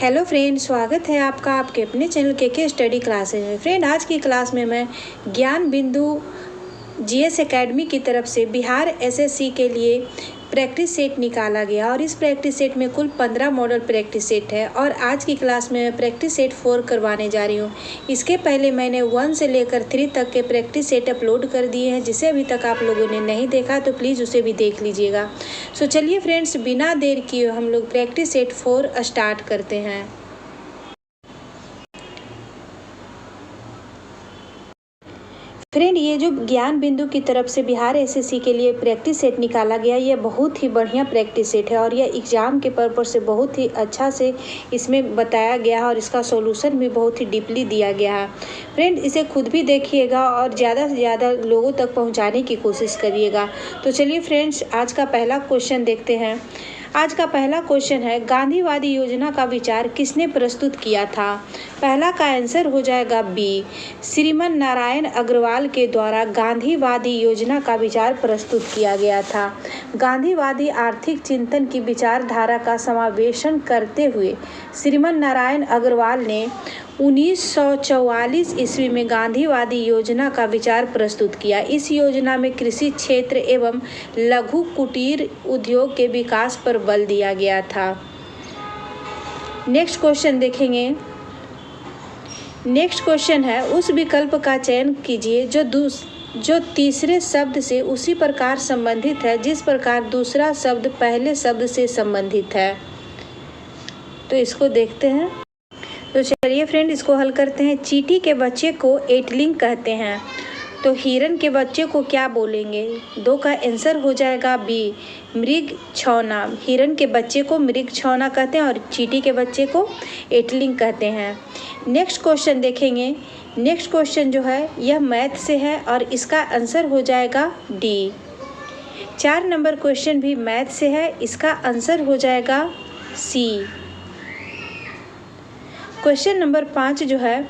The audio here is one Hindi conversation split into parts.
हेलो फ्रेंड, स्वागत है आपका आपके अपने चैनल के स्टडी क्लासेज में। फ्रेंड, आज की क्लास में मैं ज्ञान बिंदु जीएस एकेडमी की तरफ से बिहार एसएससी के लिए प्रैक्टिस सेट निकाला गया और इस प्रैक्टिस सेट में कुल 15 मॉडल प्रैक्टिस सेट है और आज की क्लास में मैं प्रैक्टिस सेट 4 करवाने जा रही हूँ। इसके पहले मैंने 1 से लेकर 3 तक के प्रैक्टिस सेट अपलोड कर दिए हैं, जिसे अभी तक आप लोगों ने नहीं देखा तो प्लीज़ उसे भी देख लीजिएगा। सो चलिए फ्रेंड्स, बिना देर किए हम लोग प्रैक्टिस सेट 4 स्टार्ट करते हैं। फ्रेंड, ये जो ज्ञान बिंदु की तरफ से बिहार एसएससी के लिए प्रैक्टिस सेट निकाला गया, ये बहुत ही बढ़िया प्रैक्टिस सेट है और यह एग्ज़ाम के पर्पज़ से बहुत ही अच्छा से इसमें बताया गया है और इसका सॉल्यूशन भी बहुत ही डीपली दिया गया है। फ्रेंड, इसे खुद भी देखिएगा और ज़्यादा से ज़्यादा लोगों तक पहुँचाने की कोशिश करिएगा। तो चलिए फ्रेंड्स, आज का पहला क्वेश्चन देखते हैं। आज का पहला क्वेश्चन है, गांधीवादी योजना का विचार किसने प्रस्तुत किया था? पहला का आंसर हो जाएगा बी, श्रीमन नारायण अग्रवाल के द्वारा गांधीवादी योजना का विचार प्रस्तुत किया गया था। गांधीवादी आर्थिक चिंतन की विचारधारा का समावेशन करते हुए श्रीमन नारायण अग्रवाल ने 1944 ईस्वी में गांधीवादी योजना का विचार प्रस्तुत किया। इस योजना में कृषि क्षेत्र एवं लघु कुटीर उद्योग के विकास पर बल दिया गया था। नेक्स्ट क्वेश्चन देखेंगे। नेक्स्ट क्वेश्चन है, उस विकल्प का चयन कीजिए जो तीसरे शब्द से उसी प्रकार संबंधित है जिस प्रकार दूसरा शब्द पहले शब्द से संबंधित है। तो इसको देखते हैं। तो चलिए फ्रेंड, इसको हल करते हैं। चींटी के बच्चे को एटलिंग कहते हैं, तो हिरन के बच्चे को क्या बोलेंगे? 2 का आंसर हो जाएगा बी, मृग छौना। हिरन के बच्चे को मृग छौना कहते हैं और चींटी के बच्चे को एटलिंग कहते हैं। नेक्स्ट क्वेश्चन देखेंगे। नेक्स्ट क्वेश्चन जो है यह मैथ से है और इसका आंसर हो जाएगा डी। 4 नंबर क्वेश्चन भी मैथ से है, इसका आंसर हो जाएगा सी। क्वेश्चन नंबर 5 जो है,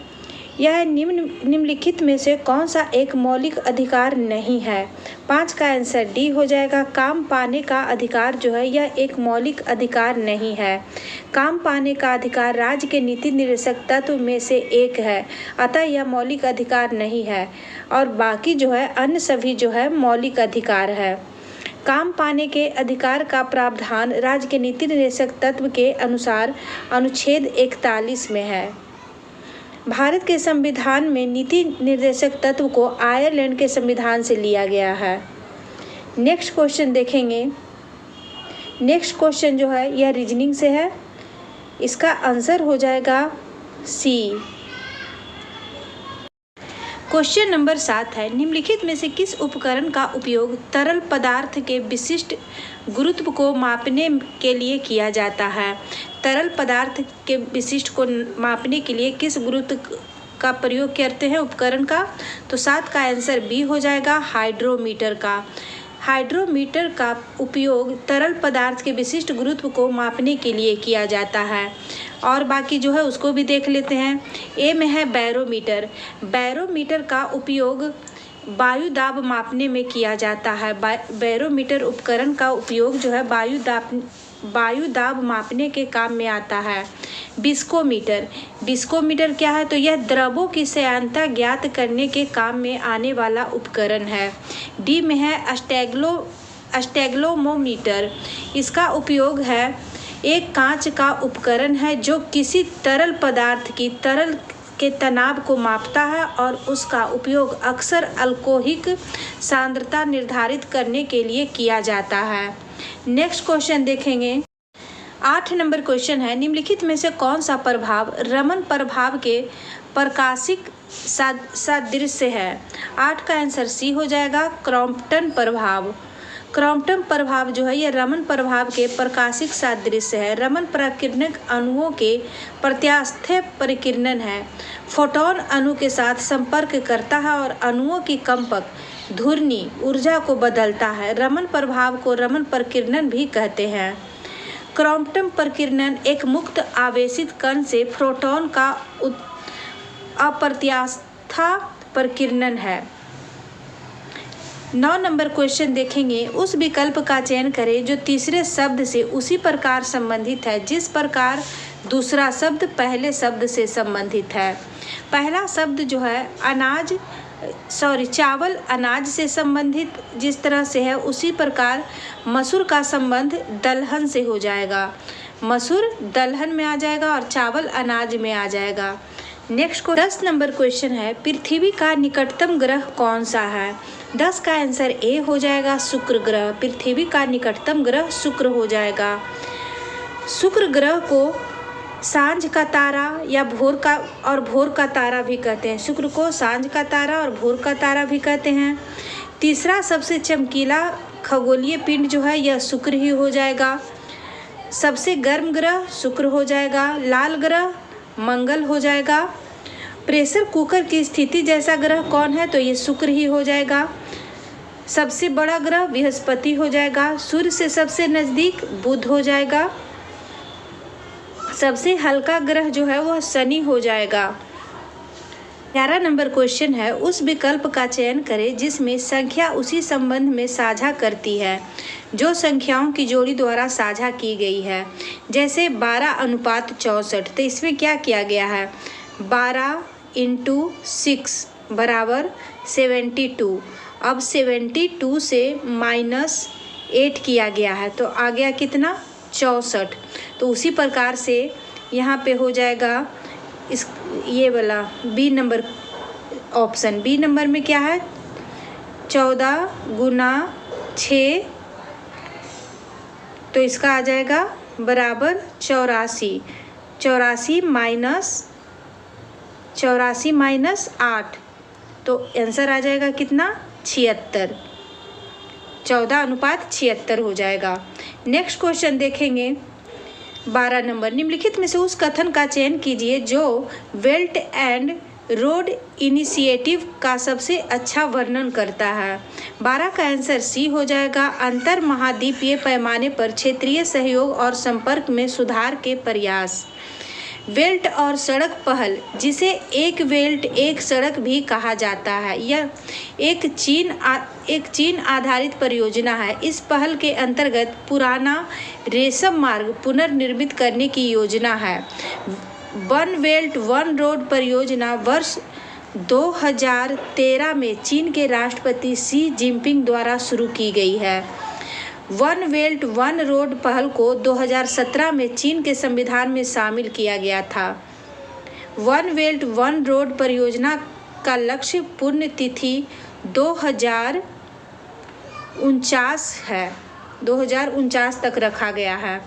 यह निम्नलिखित में से कौन सा एक मौलिक अधिकार नहीं है? 5 का आंसर डी हो जाएगा। काम पाने का अधिकार जो है यह एक मौलिक अधिकार नहीं है। काम पाने का अधिकार राज्य के नीति निर्देशक तत्व में से एक है, अतः यह मौलिक अधिकार नहीं है और बाकी जो है अन्य सभी जो है मौलिक अधिकार है। काम पाने के अधिकार का प्रावधान राज्य के नीति निर्देशक तत्व के अनुसार अनुच्छेद 41 में है। भारत के संविधान में नीति निर्देशक तत्व को आयरलैंड के संविधान से लिया गया है। नेक्स्ट क्वेश्चन देखेंगे। नेक्स्ट क्वेश्चन जो है यह रीजनिंग से है, इसका आंसर हो जाएगा सी। क्वेश्चन नंबर 7 है, निम्नलिखित में से किस उपकरण का उपयोग तरल पदार्थ के विशिष्ट गुरुत्व को मापने के लिए किया जाता है? तरल पदार्थ के विशिष्ट को मापने के लिए किस गुरुत्व का प्रयोग करते हैं उपकरण का? तो 7 का आंसर बी हो जाएगा, हाइड्रोमीटर का। हाइड्रोमीटर का उपयोग तरल पदार्थ के विशिष्ट गुरुत्व को मापने के लिए किया जाता है। और बाकी जो है उसको भी देख लेते हैं। ए में है बैरोमीटर। बैरोमीटर का उपयोग वायु दाब मापने में किया जाता है। बैरोमीटर उपकरण का उपयोग जो है वायु दाब मापने के काम में आता है। बिस्कोमीटर। बिस्कोमीटर क्या है? तो यह द्रवों की श्यानता ज्ञात करने के काम में आने वाला उपकरण है। डी में है अस्टेग्लोमोमीटर। इसका उपयोग है, एक कांच का उपकरण है जो किसी तरल पदार्थ की तरल के तनाव को मापता है और उसका उपयोग अक्सर अल्कोहलिक सांद्रता निर्धारित करने के लिए किया जाता है। नेक्स्ट क्वेश्चन देखेंगे। 8 नंबर क्वेश्चन है, निम्नलिखित में से कौन सा प्रभाव रमन प्रभाव के प्रकाशिक सादृश्य है? 8 का आंसर सी हो जाएगा, क्रॉम्पटन प्रभाव। क्रॉम्पटन प्रभाव जो है यह रमन प्रभाव के प्रकाशिक सादृश्य है। रमन प्रकीर्णक अणुओं के प्रत्यास्थ्य प्रकीर्णन है। फोटोन अणु के साथ संपर्क करता है और अणुओं की कंपक ध्वनि ऊर्जा को बदलता है। रमन प्रभाव को रमन प्रकीर्णन भी कहते हैं। क्रॉम्पटन प्रकीर्णन एक मुक्त आवेशित कण से प्रोटॉन का अप्रत्यास्थ प्रकीर्णन है। 9 नंबर क्वेश्चन देखेंगे। उस विकल्प का चयन करें जो तीसरे शब्द से उसी प्रकार संबंधित है जिस प्रकार दूसरा शब्द पहले शब्द से संबंधित है। पहला शब्द जो है चावल अनाज से संबंधित जिस तरह से है, उसी प्रकार मसूर का संबंध दलहन से हो जाएगा। मसूर दलहन में आ जाएगा और चावल अनाज में आ जाएगा। नेक्स्ट को 10 नंबर क्वेश्चन है, पृथ्वी का निकटतम ग्रह कौन सा है? 10 का आंसर ए हो जाएगा, शुक्र ग्रह। पृथ्वी का निकटतम ग्रह शुक्र हो जाएगा। शुक्र ग्रह को सांझ का तारा या भोर का तारा भी कहते हैं। शुक्र को सांझ का तारा और भोर का तारा भी कहते हैं। तीसरा सबसे चमकीला खगोलीय पिंड जो है यह शुक्र ही हो जाएगा। सबसे गर्म ग्रह शुक्र हो जाएगा। लाल ग्रह मंगल हो जाएगा। प्रेशर कुकर की स्थिति जैसा ग्रह कौन है? तो ये शुक्र ही हो जाएगा। सबसे बड़ा ग्रह बृहस्पति हो जाएगा। सूर्य से सबसे नज़दीक बुध हो जाएगा। सबसे हल्का ग्रह जो है वह शनि हो जाएगा। 11 नंबर क्वेश्चन है, उस विकल्प का चयन करें जिसमें संख्या उसी संबंध में साझा करती है जो संख्याओं की जोड़ी द्वारा साझा की गई है। जैसे 12:64, तो इसमें क्या किया गया है? 12 × 6 बराबर 72। अब 72 से -8 किया गया है तो आ गया कितना? 64। तो उसी प्रकार से यहाँ पे हो जाएगा ये वाला B number option. B number में क्या है? 14 × 6, तो इसका आ जाएगा बराबर 84। 84 माइनस 8, तो आंसर आ जाएगा कितना? 76। 14:76 हो जाएगा। नेक्स्ट क्वेश्चन देखेंगे 12 नंबर, निम्नलिखित में से उस कथन का चयन कीजिए जो बेल्ट एंड रोड इनिशिएटिव का सबसे अच्छा वर्णन करता है। 12 का आंसर सी हो जाएगा। अंतर महाद्वीपीय पैमाने पर क्षेत्रीय सहयोग और संपर्क में सुधार के प्रयास। बेल्ट और सड़क पहल, जिसे एक बेल्ट एक सड़क भी कहा जाता है, यह एक चीन आधारित परियोजना है। इस पहल के अंतर्गत पुराना रेशम मार्ग पुनर्निर्मित करने की योजना है। वन बेल्ट वन रोड परियोजना वर्ष 2013 में चीन के राष्ट्रपति शी जिनपिंग द्वारा शुरू की गई है। वन बेल्ट वन रोड पहल को 2017 में चीन के संविधान में शामिल किया गया था। वन बेल्ट वन रोड परियोजना का लक्ष्य पुण्यतिथि 2049 है। 2049 तक रखा गया है।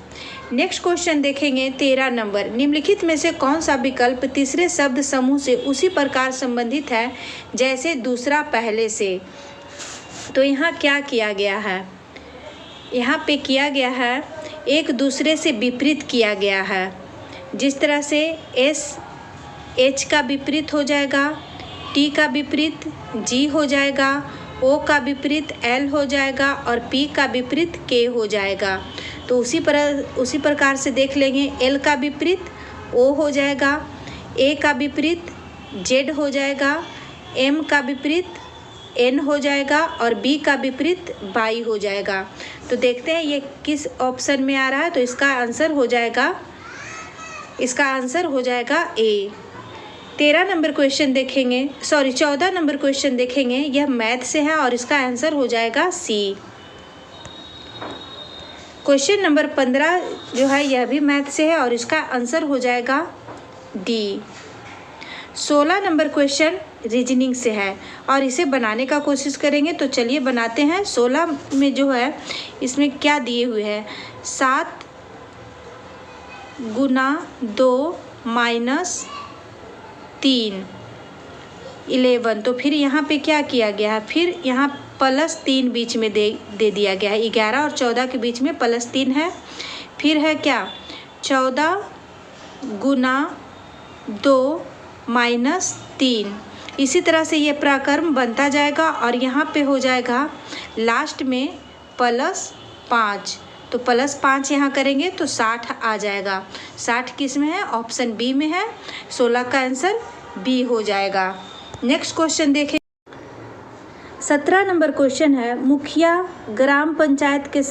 नेक्स्ट क्वेश्चन देखेंगे 13 नंबर, निम्नलिखित में से कौन सा विकल्प तीसरे शब्द समूह से उसी प्रकार संबंधित है जैसे दूसरा पहले से? तो यहाँ क्या किया गया है? यहाँ पे किया गया है एक दूसरे से विपरीत किया गया है। जिस तरह से एच का विपरीत हो जाएगा, टी का विपरीत जी हो जाएगा, ओ का विपरीत एल हो जाएगा और पी का विपरीत के हो जाएगा। तो उसी प्रकार से देख लेंगे, एल का विपरीत ओ हो जाएगा, ए का विपरीत जेड हो जाएगा, एम का विपरीत एन हो जाएगा और बी का विपरीत वाई हो जाएगा। तो देखते हैं ये किस ऑप्शन में आ रहा है। तो इसका आंसर हो जाएगा ए। 14 नंबर क्वेश्चन देखेंगे, यह मैथ से है और इसका आंसर हो जाएगा सी। क्वेश्चन नंबर 15 जो है यह भी मैथ से है और इसका आंसर हो जाएगा डी। 16 नंबर क्वेश्चन रीजनिंग से है और इसे बनाने का कोशिश करेंगे। तो चलिए बनाते हैं। 16 में जो है इसमें क्या दिए हुए हैं? 7 × 2 - 3 11। तो फिर यहाँ पे क्या किया गया है? फिर यहाँ +3 बीच में दे दिया गया है। 11 और 14 के बीच में +3 है। फिर है क्या? 14 × 2 - 3। इसी तरह से ये प्रक्रम बनता जाएगा और यहाँ पे हो जाएगा लास्ट में +5। तो +5 यहाँ करेंगे तो 60 आ जाएगा। 60 किस में है? ऑप्शन बी में है। 16 का आंसर बी हो जाएगा। नेक्स्ट क्वेश्चन देखें 17 नंबर क्वेश्चन है, मुखिया या ग्राम पंचायत के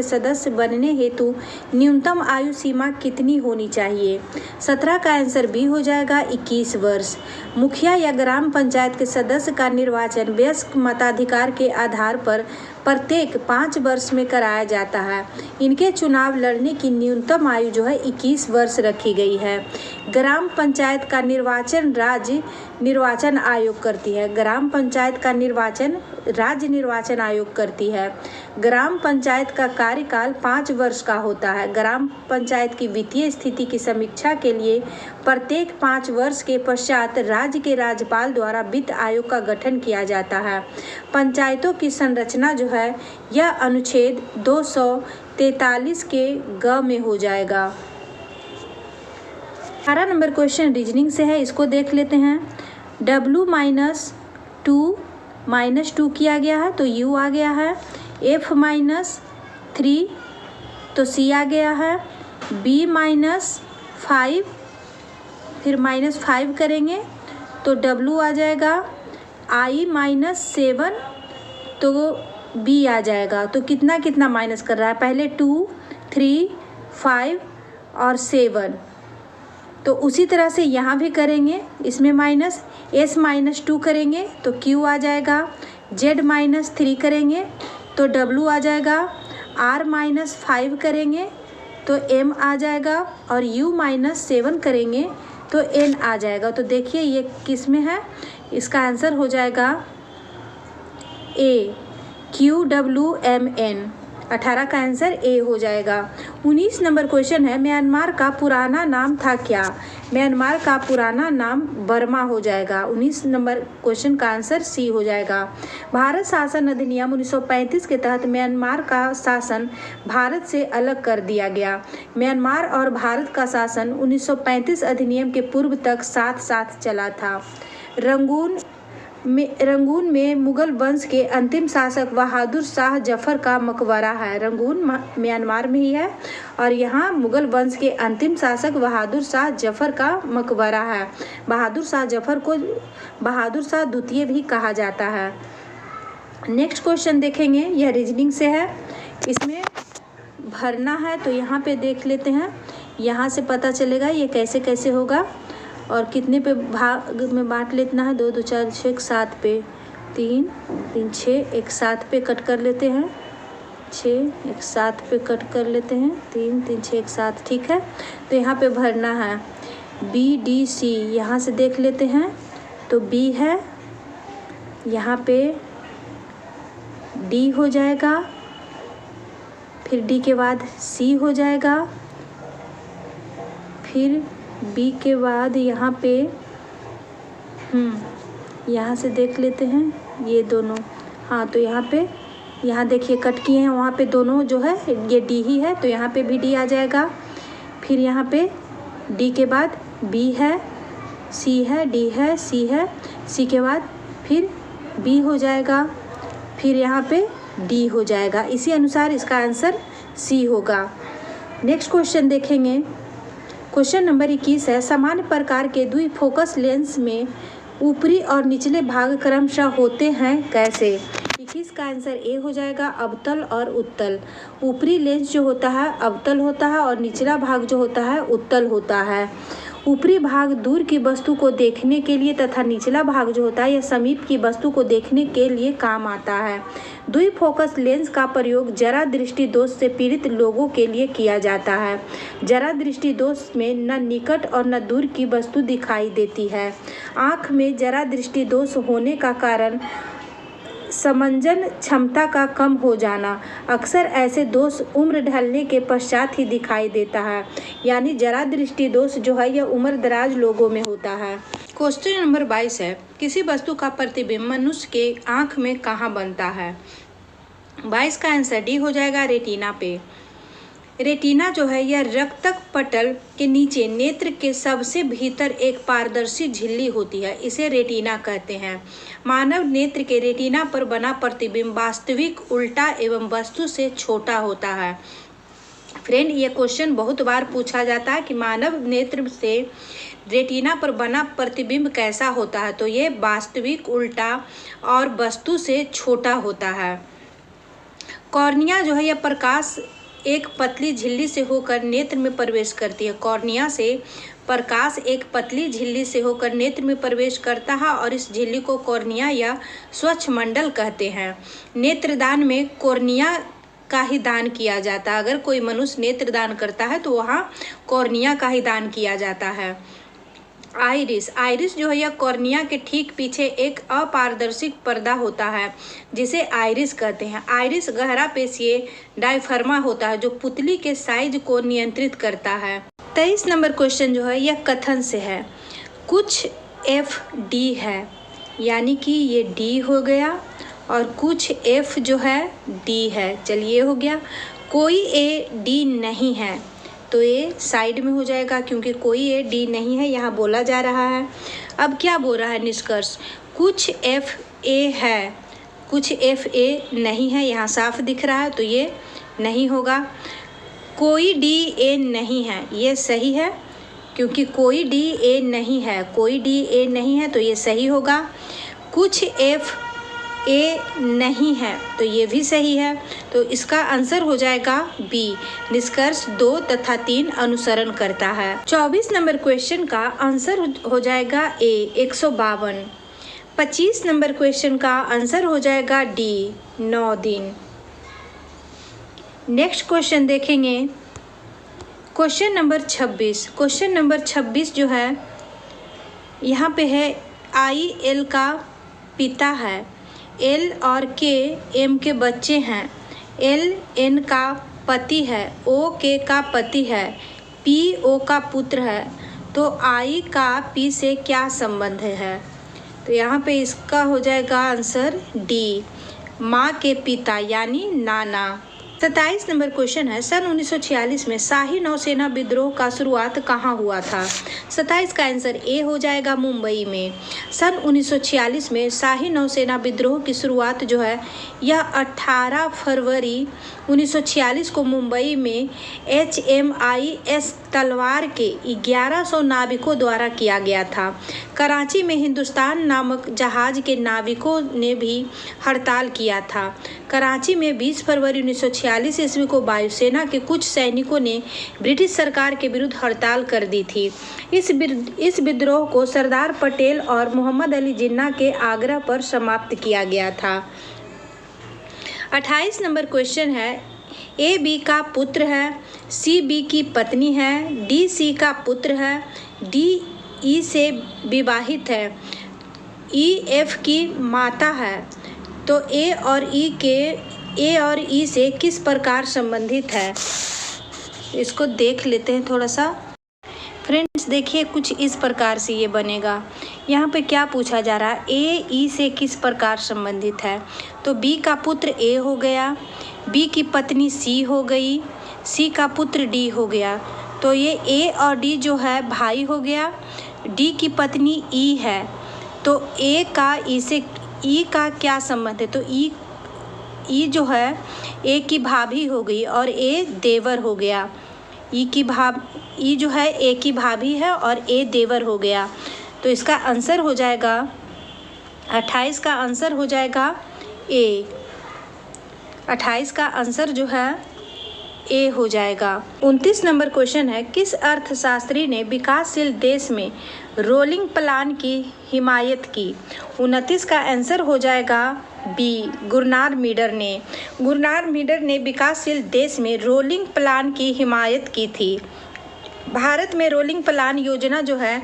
सदस्य बनने हेतु न्यूनतम आयु सीमा कितनी होनी चाहिए? 17 का आंसर बी हो जाएगा 21 वर्ष। मुखिया या ग्राम पंचायत के सदस्य का निर्वाचन वयस्क मताधिकार के आधार पर प्रत्येक 5 वर्ष में कराया जाता है। इनके चुनाव लड़ने की न्यूनतम आयु जो है 21 वर्ष रखी गई है। ग्राम पंचायत का निर्वाचन राज्य निर्वाचन आयोग करती है। ग्राम पंचायत का निर्वाचन राज्य निर्वाचन आयोग करती है। ग्राम पंचायत का कार्यकाल 5 वर्ष का होता है। ग्राम पंचायत की वित्तीय स्थिति की समीक्षा के लिए प्रत्येक 5 वर्ष के पश्चात राज्य के राज्यपाल द्वारा वित्त आयोग का गठन किया जाता है। पंचायतों की संरचना जो है यह अनुच्छेद 243 के ग में हो जाएगा। 18 नंबर क्वेश्चन रीजनिंग से है, इसको देख लेते हैं। W -2 किया गया है तो U आ गया है। F -3 तो C आ गया है। B -5 फिर -5 करेंगे तो W आ जाएगा। I -7 तो B आ जाएगा। तो कितना कितना माइनस कर रहा है, पहले 2, 3, 5 और 7। तो उसी तरह से यहाँ भी करेंगे, इसमें माइनस S -2 करेंगे तो Q आ जाएगा। Z -3 करेंगे तो W आ जाएगा। R -5 करेंगे तो M आ जाएगा और U -7 करेंगे तो N आ जाएगा। तो देखिए ये किस में है, इसका आंसर हो जाएगा A QWMN। 18 का आंसर ए हो जाएगा। 19 नंबर क्वेश्चन है, म्यांमार का पुराना नाम था क्या? म्यांमार का पुराना नाम बर्मा हो जाएगा। 19 नंबर क्वेश्चन का आंसर सी हो जाएगा। भारत शासन अधिनियम 1935 के तहत म्यांमार का शासन भारत से अलग कर दिया गया। म्यांमार और भारत का शासन 1935 अधिनियम के पूर्व तक साथ साथ चला था। रंगून में मुगल वंश के अंतिम शासक बहादुर शाह जफर का मकबरा है। रंगून म्यांमार में ही है और यहाँ मुगल वंश के अंतिम शासक बहादुर शाह जफर का मकबरा है। बहादुर शाह जफर को बहादुर शाह द्वितीय भी कहा जाता है। नेक्स्ट क्वेश्चन देखेंगे, यह रीजनिंग से है, इसमें भरना है तो यहाँ पे देख लेते हैं। यहाँ से पता चलेगा ये कैसे कैसे होगा और कितने पे भाग में बांट लेना है। 2 2 4 6 1 7 पे 3 3 6 1 7 पे कट कर लेते हैं। 6 1 7 पे कट कर लेते हैं। 3 3 6 1 7 ठीक है। तो यहाँ पे भरना है BDC। यहाँ से देख लेते हैं तो B है, यहाँ पे D हो जाएगा, फिर D के बाद C हो जाएगा, फिर B के बाद यहाँ पे यहाँ से देख लेते हैं ये दोनों। हाँ तो यहाँ देखिए कट किए हैं, वहाँ पे दोनों जो है ये D ही है तो यहाँ पे भी D आ जाएगा। फिर यहाँ पे D के बाद B है, C है, D है, C है, C के बाद फिर B हो जाएगा, फिर यहाँ पे D हो जाएगा। इसी अनुसार इसका आंसर C होगा। नेक्स्ट क्वेश्चन देखेंगे, क्वेश्चन नंबर 21 है, समान प्रकार के द्विफोकस लेंस में ऊपरी और निचले भाग क्रमशः होते हैं कैसे? 21 का आंसर ए हो जाएगा, अवतल और उत्तल। ऊपरी लेंस जो होता है अवतल होता है और निचला भाग जो होता है उत्तल होता है। ऊपरी भाग दूर की वस्तु को देखने के लिए तथा निचला भाग जो होता है यह समीप की वस्तु को देखने के लिए काम आता है। द्विफोकस लेंस का प्रयोग जरा दृष्टि दोष से पीड़ित लोगों के लिए किया जाता है। जरा दृष्टि दोष में न निकट और न दूर की वस्तु दिखाई देती है। आँख में जरा दृष्टि दोष होने का कारण समंजन क्षमता का कम हो जाना। अक्सर ऐसे दोष उम्र ढलने के पश्चात ही दिखाई देता है, यानी जरा दृष्टि दोष जो है यह उम्र दराज लोगों में होता है। क्वेश्चन नंबर 22 है, किसी वस्तु का प्रतिबिंब मनुष्य के आँख में कहाँ बनता है? 22 का आंसर डी हो जाएगा, रेटिना पे। रेटिना जो है यह रक्तक पटल के नीचे नेत्र के सबसे भीतर एक पारदर्शी झिल्ली होती है, इसे रेटिना कहते हैं। मानव नेत्र के रेटिना पर बना प्रतिबिंब वास्तविक उल्टा एवं वस्तु से छोटा होता है। फ्रेंड, ये क्वेश्चन बहुत बार पूछा जाता है कि मानव नेत्र से रेटिना पर बना प्रतिबिंब कैसा होता है। तो ये वास्तविक, उल्टा और वस्तु से छोटा होता है। कॉर्निया जो है यह प्रकाश एक पतली झिल्ली से होकर नेत्र में प्रवेश करती है। कॉर्निया से प्रकाश एक पतली झिल्ली से होकर नेत्र में प्रवेश करता है और इस झिल्ली को कॉर्निया या स्वच्छ मंडल कहते हैं। नेत्रदान में कॉर्निया का ही दान किया जाता है। अगर कोई मनुष्य नेत्रदान करता है तो वहाँ कॉर्निया का ही दान किया जाता है। आइरिस जो है यह कॉर्निया के ठीक पीछे एक अपारदर्शी पर्दा होता है जिसे आइरिस कहते हैं। आइरिस गहरा पेशीय डायफ्रामा होता है जो पुतली के साइज को नियंत्रित करता है। 23 नंबर क्वेश्चन जो है यह कथन से है। कुछ FD है, यानी कि ये D हो गया और कुछ F जो है D है। चलिए हो गया। कोई AD नहीं है तो ये साइड में हो जाएगा क्योंकि कोई AD नहीं है, यहाँ बोला जा रहा है। अब क्या बोल रहा है निष्कर्ष? कुछ FA है, कुछ FA नहीं है, यहाँ साफ दिख रहा है तो ये नहीं होगा। कोई DA नहीं है, ये सही है क्योंकि कोई DA नहीं है, कोई DA नहीं है तो ये सही होगा। कुछ FA नहीं है तो ये भी सही है, तो इसका आंसर हो जाएगा B। निष्कर्ष 2 तथा 3 अनुसरण करता है। 24 नंबर क्वेश्चन का आंसर हो जाएगा A 152। 25 नंबर क्वेश्चन का आंसर हो जाएगा D 9 दिन। नेक्स्ट क्वेश्चन देखेंगे क्वेश्चन नंबर 26। क्वेश्चन नंबर 26 जो है यहाँ पे है IL का पिता है, L और K M के बच्चे हैं, L N का पति है, O K का पति है, P O का पुत्र है। तो I का P से क्या संबंध है? तो यहाँ पे इसका हो जाएगा आंसर D, माँ के पिता यानी नाना। 27 नंबर क्वेश्चन है सन 1946 में शाही नौसेना विद्रोह का शुरुआत कहाँ हुआ था? 27 का आंसर A हो जाएगा, मुंबई में। सन 1946 में शाही नौसेना विद्रोह की शुरुआत जो है यह 18 फरवरी 1946 को मुंबई में HMIS तलवार के 1100 नाविकों द्वारा किया गया था। कराची में हिंदुस्तान नामक जहाज के नाविकों ने भी हड़ताल किया था। कराची में 20 फरवरी 1946 ईस्वी को वायुसेना के कुछ सैनिकों ने ब्रिटिश सरकार के विरुद्ध हड़ताल कर दी थी। इस विद्रोह को सरदार पटेल और मोहम्मद अली जिन्ना के आग्रह पर समाप्त किया गया था। 28 नंबर क्वेश्चन है A B का पुत्र है, C B की पत्नी है, D C का पुत्र है, D E से विवाहित है, E F की माता है। तो A और E से किस प्रकार संबंधित है? इसको देख लेते हैं थोड़ा सा। फ्रेंड्स देखिए कुछ इस प्रकार से ये बनेगा। यहाँ पे क्या पूछा जा रहा है? A E से किस प्रकार संबंधित है? तो B का पुत्र A हो गया, B की पत्नी C हो गई, C का पुत्र D हो गया। तो ये A और D जो है भाई हो गया, D की पत्नी E है। तो A का E से E का क्या संबंध है? तो E जो है A की भाभी हो गई और A देवर हो गया। E जो है A की भाभी है और A देवर हो गया। तो इसका आंसर हो जाएगा 28 का आंसर हो जाएगा A। 28 का आंसर जो है A हो जाएगा। 29 नंबर क्वेश्चन है किस अर्थशास्त्री ने विकासशील देश में रोलिंग प्लान की हिमायत की? 29 का आंसर हो जाएगा B, गुरनार मीडर ने। गुरनार मीडर ने विकासशील देश में रोलिंग प्लान की हिमायत की थी। भारत में रोलिंग प्लान योजना जो है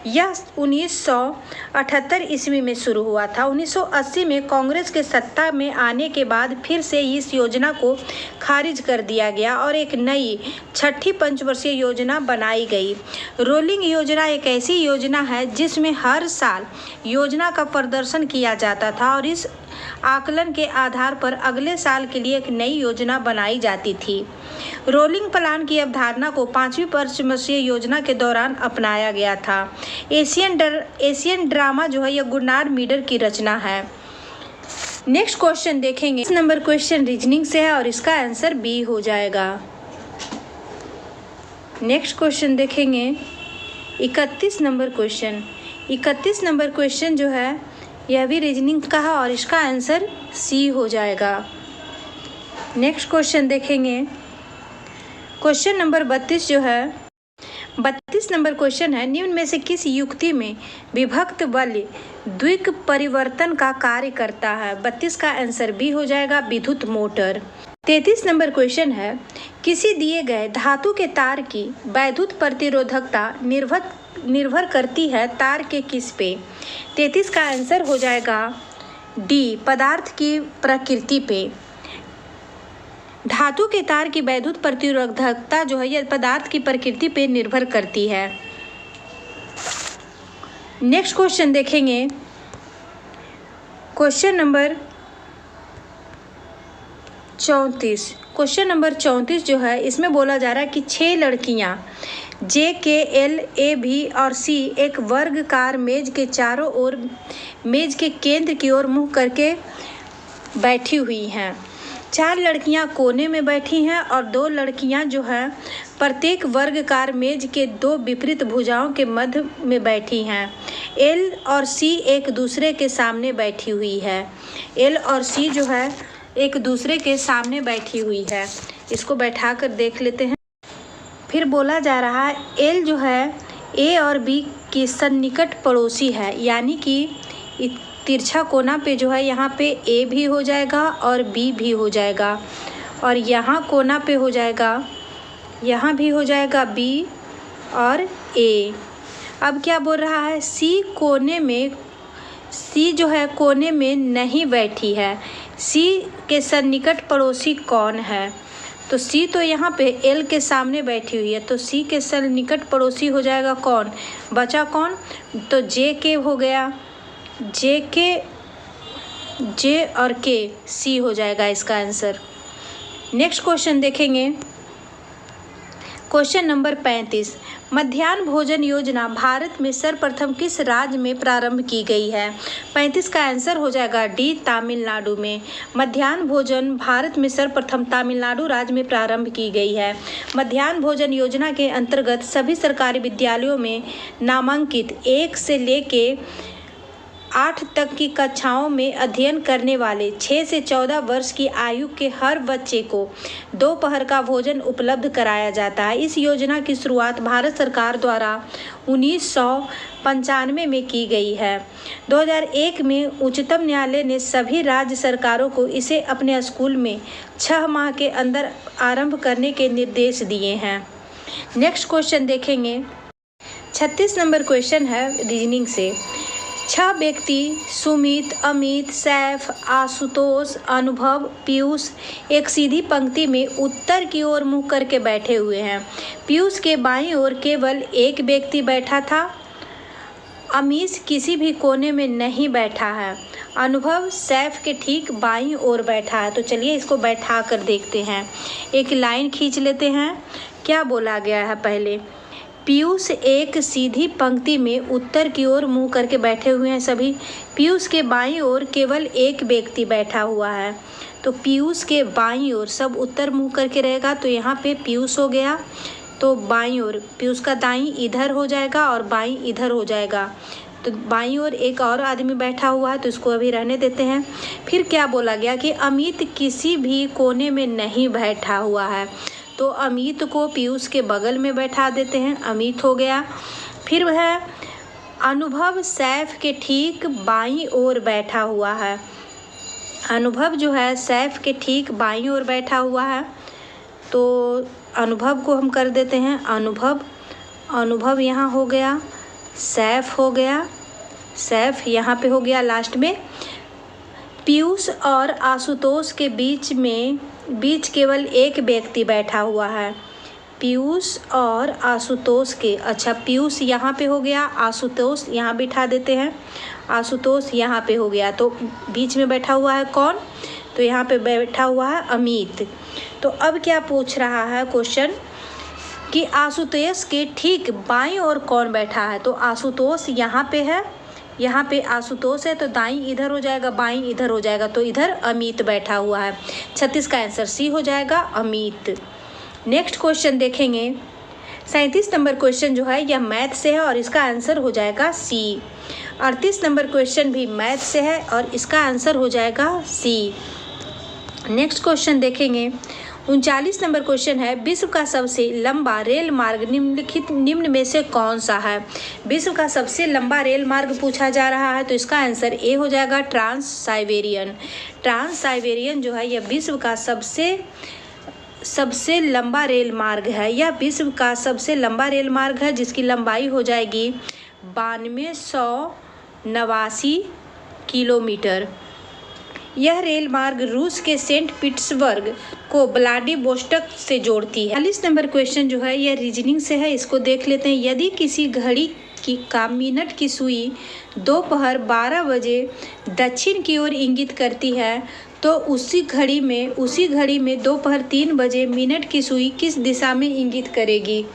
यह 1978 ईस्वी में शुरू हुआ था। 1980 में कांग्रेस के सत्ता में आने के बाद फिर से इस योजना को खारिज कर दिया गया और एक नई छठी पंचवर्षीय योजना बनाई गई। रोलिंग योजना एक ऐसी योजना है जिसमें हर साल योजना का प्रदर्शन किया जाता था और इस आकलन के आधार पर अगले साल के लिए एक नई योजना बनाई जाती थी। रोलिंग प्लान की अवधारणा को 5वीं पंचवर्षीय योजना के दौरान अपनाया गया था। एशियन ड्रामा जो है यह गुरनार मीडर की रचना है। नेक्स्ट क्वेश्चन देखेंगे। इस नंबर क्वेश्चन रीजनिंग से है और इसका आंसर B हो जाएगा। नेक्स्ट क्वेश्चन देखेंगे 31 नंबर क्वेश्चन। 31 नंबर क्वेश्चन जो है यह भी रीजनिंग का है और इसका आंसर सी हो जाएगा। नेक्स्ट क्वेश्चन देखेंगे क्वेश्चन नंबर 32 जो है 32 नंबर क्वेश्चन है, निम्न में से किस युक्ति में विभक्त बल द्विक परिवर्तन का कार्य करता है? 32 का आंसर बी हो जाएगा, विद्युत मोटर। 33 नंबर क्वेश्चन है, किसी दिए गए धातु के तार की वैद्युत प्रतिरोधकता निर्भर करती है तार के किस पे? 33 का आंसर हो जाएगा डी, पदार्थ की प्रकृति पे। धातु के तार की वैद्युत प्रतिरोधकता जो है यह पदार्थ की प्रकृति पे निर्भर करती है। नेक्स्ट क्वेश्चन देखेंगे क्वेश्चन नंबर 34। क्वेश्चन नंबर 34 जो है इसमें बोला जा रहा है कि 6 लड़कियां जे के एल ए भी और सी एक वर्गाकार मेज के चारों ओर मेज के केंद्र की ओर मुंह करके बैठी हुई हैं। 4 लड़कियां कोने में बैठी हैं और 2 लड़कियां जो हैं प्रत्येक वर्गाकार मेज के 2 विपरीत भुजाओं के मध्य में बैठी हैं। एल और सी एक दूसरे के सामने बैठी हुई है। एल और सी जो है एक दूसरे के सामने बैठी हुई है। इसको बैठा कर देख लेते हैं। फिर बोला जा रहा है एल जो है ए और बी के सन्निकट पड़ोसी है, यानी कि तिरछा कोना पे जो है यहाँ पे ए भी हो जाएगा और बी भी हो जाएगा, और यहाँ कोना पे हो जाएगा, यहाँ भी हो जाएगा बी और ए। अब क्या बोल रहा है, सी जो है कोने में नहीं बैठी है। सी के सन्निकट पड़ोसी कौन है? तो सी तो यहाँ पे एल के सामने बैठी हुई है, तो सी के सन्निकट पड़ोसी हो जाएगा कौन? बचा कौन? तो जे के हो गया, जे और के, सी हो जाएगा इसका आंसर। नेक्स्ट क्वेश्चन देखेंगे क्वेश्चन नंबर 35। मध्याह्न भोजन योजना भारत में सर्वप्रथम किस राज्य में प्रारंभ की गई है? 35 का आंसर हो जाएगा डी, तमिलनाडु में। मध्याह्न भोजन भारत में सर्वप्रथम तमिलनाडु राज्य में प्रारंभ की गई है। मध्याह्न भोजन योजना के अंतर्गत सभी सरकारी विद्यालयों में नामांकित 1 से लेके 8 तक की कक्षाओं में अध्ययन करने वाले 6 से 14 वर्ष की आयु के हर बच्चे को दोपहर का भोजन उपलब्ध कराया जाता है। इस योजना की शुरुआत भारत सरकार द्वारा 1995 में की गई है। 2001 में उच्चतम न्यायालय ने सभी राज्य सरकारों को इसे अपने स्कूल में 6 माह के अंदर आरंभ करने के निर्देश दिए हैं। नेक्स्ट क्वेश्चन देखेंगे 36 नंबर क्वेश्चन है रीजनिंग से। 6 व्यक्ति सुमित, अमित, सैफ, आशुतोष, अनुभव, पीयूष एक सीधी पंक्ति में उत्तर की ओर मुंह करके बैठे हुए हैं। पीयूष के बाईं ओर केवल एक व्यक्ति बैठा था। अमीश किसी भी कोने में नहीं बैठा है। अनुभव सैफ के ठीक बाईं ओर बैठा है। तो चलिए इसको बैठा कर देखते हैं। एक लाइन खींच लेते हैं। क्या बोला गया है पहले? पीयूष एक सीधी पंक्ति में उत्तर की ओर मुंह करके बैठे हुए हैं सभी। पीयूष के बाईं ओर केवल एक व्यक्ति बैठा हुआ है। तो पीयूष के बाईं ओर सब उत्तर मुंह करके रहेगा, तो यहाँ पे पीयूष हो गया। तो बाईं ओर पीयूष का दाईं इधर हो जाएगा और बाईं इधर हो जाएगा। तो बाईं ओर एक और आदमी बैठा हुआ है, तो इसको अभी रहने देते हैं। फिर क्या बोला गया कि अमित किसी भी कोने में नहीं बैठा हुआ है। तो अमित को पीयूष के बगल में बैठा देते हैं, अमित हो गया। फिर वह अनुभव सैफ के ठीक बाईं ओर बैठा हुआ है। अनुभव जो है सैफ के ठीक बाईं ओर बैठा हुआ है। तो अनुभव को हम कर देते हैं अनुभव यहाँ हो गया, सैफ हो गया, सैफ यहाँ पे हो गया लास्ट में। पीयूष और आशुतोष के बीच केवल एक व्यक्ति बैठा हुआ है। पीयूष और आशुतोष के, अच्छा पीयूष यहाँ पे हो गया, आशुतोष यहाँ बिठा देते हैं, आशुतोष यहाँ पे हो गया। तो बीच में बैठा हुआ है कौन? तो यहाँ पे बैठा हुआ है अमित। तो अब क्या पूछ रहा है क्वेश्चन कि आशुतोष के ठीक बाईं ओर कौन बैठा है? तो आशुतोष यहाँ पे है, यहाँ पे आशुतोष है, तो दाईं इधर हो जाएगा, बाईं इधर हो जाएगा, तो इधर अमित बैठा हुआ है। 36 का आंसर सी हो जाएगा, अमित। नेक्स्ट क्वेश्चन देखेंगे 37 नंबर क्वेश्चन जो है यह मैथ से है और इसका आंसर हो जाएगा सी। 38 नंबर क्वेश्चन भी मैथ से है और इसका आंसर हो जाएगा सी। नेक्स्ट क्वेश्चन देखेंगे। 39 नंबर क्वेश्चन है, विश्व का सबसे लंबा रेल मार्ग निम्न में से कौन सा है? विश्व का सबसे लंबा रेल मार्ग पूछा जा रहा है, तो इसका आंसर ए हो जाएगा ट्रांस साइबेरियन। ट्रांस साइबेरियन जो है यह विश्व का सबसे लंबा रेल मार्ग है। यह विश्व का सबसे लंबा रेल मार्ग है जिसकी लंबाई हो जाएगी 9289 किलोमीटर। यह रेल मार्ग रूस के सेंट पीटर्सबर्ग को व्लादिवोस्टोक से जोड़ती है। 40 नंबर क्वेश्चन जो है यह रीजनिंग से है, इसको देख लेते हैं। यदि किसी घड़ी का मिनट की सुई दोपहर 12 बजे दक्षिण की ओर इंगित करती है, तो उसी घड़ी में दोपहर 3 बजे मिनट की सुई किस दिशा में इंगित करेगी?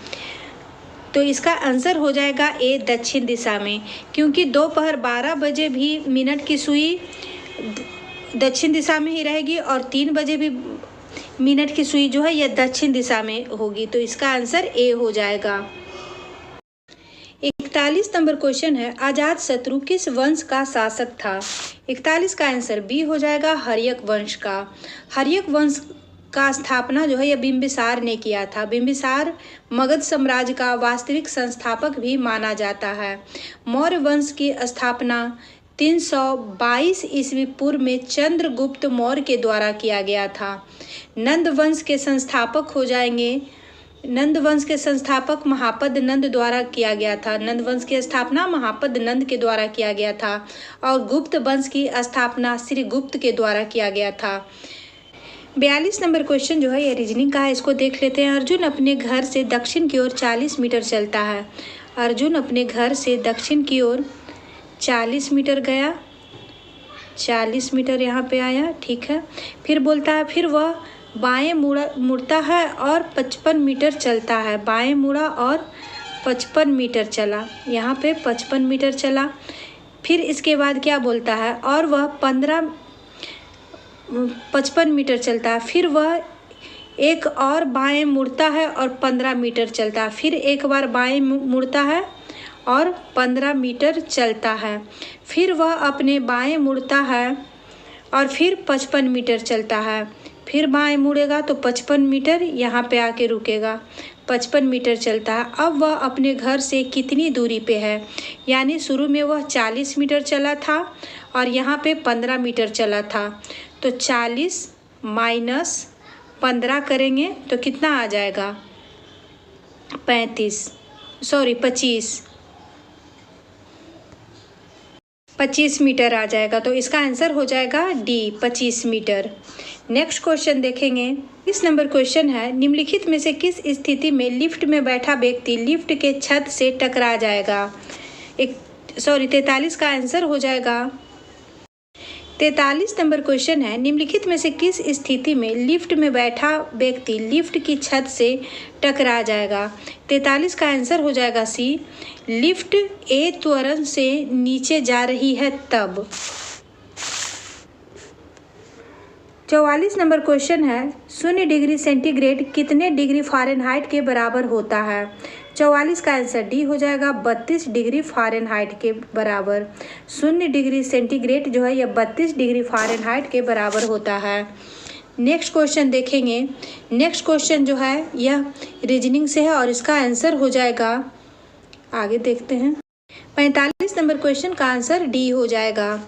तो इसका आंसर हो जाएगा ए दक्षिण दिशा में, क्योंकि दोपहर 12 बजे भी मिनट की सुई दक्षिण दिशा में ही रहेगी और 3 बजे भी मिनट की सुई जो है यह दक्षिण दिशा में होगी। तो इसका आंसर ए हो जाएगा। 41 नंबर क्वेश्चन है, अजात शत्रु किस वंश का शासक था? 41 का आंसर बी हो जाएगा हर्यक वंश का। हर्यक वंश का स्थापना जो है यह बिंबिसार ने किया था। बिंबिसार मगध साम्राज्य का वास्तविक संस्थापक भी माना जाता है। मौर्य वंश की स्थापना 322 ईस्वी पूर्व में चंद्रगुप्त मौर्य के द्वारा किया गया था। नंद वंश के संस्थापक हो जाएंगे, नंद वंश के संस्थापक महापद नंद द्वारा किया गया था। नंद वंश की स्थापना महापद नंद के द्वारा किया गया था और गुप्त वंश की स्थापना श्री गुप्त के द्वारा किया गया था। 42 नंबर क्वेश्चन जो है यह रीजनिंग का है, इसको देख लेते हैं। अर्जुन अपने घर से दक्षिण की ओर 40 मीटर चलता है। अर्जुन अपने घर से दक्षिण की ओर 40 मीटर गया, 40 मीटर यहाँ पे आया, ठीक है। फिर बोलता है फिर वह बाएं मुड़ता है और 55 मीटर चलता है। बाएं मुड़ा और 55 मीटर चला, यहाँ पे 55 मीटर चला। फिर इसके बाद क्या बोलता है, और वह 55 मीटर चलता है। फिर वह एक और बाएं मुड़ता है और 15 मीटर चलता है। फिर एक बार बाएं मुड़ता है और 15 मीटर चलता है। फिर वह अपने बाएं मुड़ता है और फिर 55 मीटर चलता है। फिर बाएं मुड़ेगा तो 55 मीटर यहाँ पे आके रुकेगा, 55 मीटर चलता है। अब वह अपने घर से कितनी दूरी पे है? यानी शुरू में वह 40 मीटर चला था और यहाँ पे 15 मीटर चला था, तो 40 माइनस 15 करेंगे तो कितना आ जाएगा? 25 मीटर आ जाएगा। तो इसका आंसर हो जाएगा डी 25 मीटर। नेक्स्ट क्वेश्चन देखेंगे। इस नंबर क्वेश्चन है, निम्नलिखित में से किस स्थिति में लिफ्ट में बैठा व्यक्ति लिफ्ट के छत से टकरा जाएगा? 43 का आंसर हो जाएगा। 43 नंबर क्वेश्चन है, निम्नलिखित में से किस स्थिति में लिफ्ट में बैठा व्यक्ति लिफ्ट की छत से टकरा जाएगा? 43 का आंसर हो जाएगा सी, लिफ्ट ए त्वरण से नीचे जा रही है तब। 44 नंबर क्वेश्चन है, 0 डिग्री सेंटीग्रेड कितने डिग्री फ़ारेनहाइट के बराबर होता है? 44 का आंसर डी हो जाएगा, 32 डिग्री फ़ारेनहाइट के बराबर। 0 डिग्री सेंटीग्रेड जो है यह 32 डिग्री फ़ारेनहाइट के बराबर होता है। नेक्स्ट क्वेश्चन देखेंगे। नेक्स्ट क्वेश्चन जो है यह रीजनिंग से है और इसका आंसर हो जाएगा, आगे देखते हैं। 45 नंबर क्वेश्चन का आंसर डी हो जाएगा।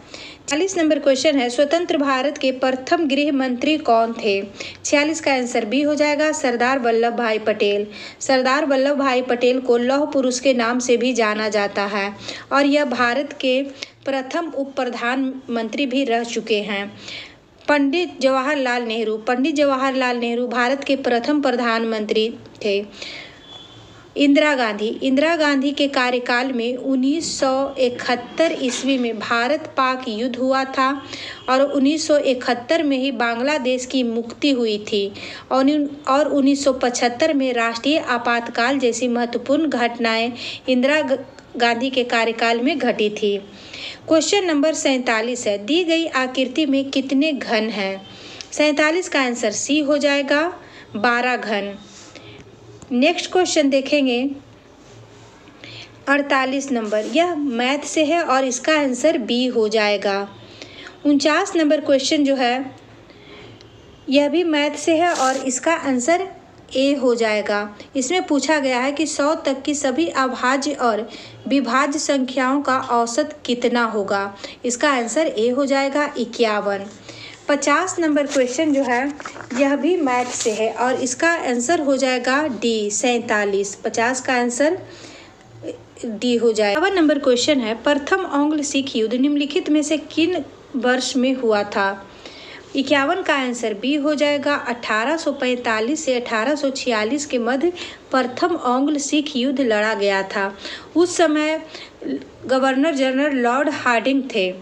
46 नंबर क्वेश्चन है, स्वतंत्र भारत के प्रथम गृह मंत्री कौन थे? 46 का आंसर बी हो जाएगा, सरदार वल्लभ भाई पटेल। सरदार वल्लभ भाई पटेल को लौह पुरुष के नाम से भी जाना जाता है और यह भारत के प्रथम उप प्रधानमंत्री भी रह चुके हैं। पंडित जवाहरलाल नेहरू भारत के प्रथम प्रधानमंत्री थे। इंदिरा गांधी के कार्यकाल में 1971 ईस्वी में भारत पाक युद्ध हुआ था और 1971 में ही बांग्लादेश की मुक्ति हुई थी और 1975 में राष्ट्रीय आपातकाल जैसी महत्वपूर्ण घटनाएं इंदिरा गांधी के कार्यकाल में घटी थी। क्वेश्चन नंबर 47 है, दी गई आकृति में कितने घन हैं? 47 का आंसर सी हो जाएगा, 12 घन। नेक्स्ट क्वेश्चन देखेंगे 48 नंबर, यह मैथ से है और इसका आंसर बी हो जाएगा। 49 नंबर क्वेश्चन जो है यह भी मैथ से है और इसका आंसर ए हो जाएगा। इसमें पूछा गया है कि 100 तक की सभी अभाज्य और विभाज्य संख्याओं का औसत कितना होगा। इसका आंसर ए हो जाएगा 51। 50 नंबर क्वेश्चन जो है यह भी मैथ से है और इसका आंसर हो जाएगा डी 47। 50 का आंसर डी हो जाएगा। 51 नंबर क्वेश्चन है प्रथम आंग्ल सिख युद्ध निम्नलिखित में से किन वर्ष में हुआ था। 51 का आंसर बी हो जाएगा। 1845 से 1846 के मध्य प्रथम आंग्ल सिख युद्ध लड़ा गया था। उस समय गवर्नर जनरल लॉर्ड हार्डिंग थे।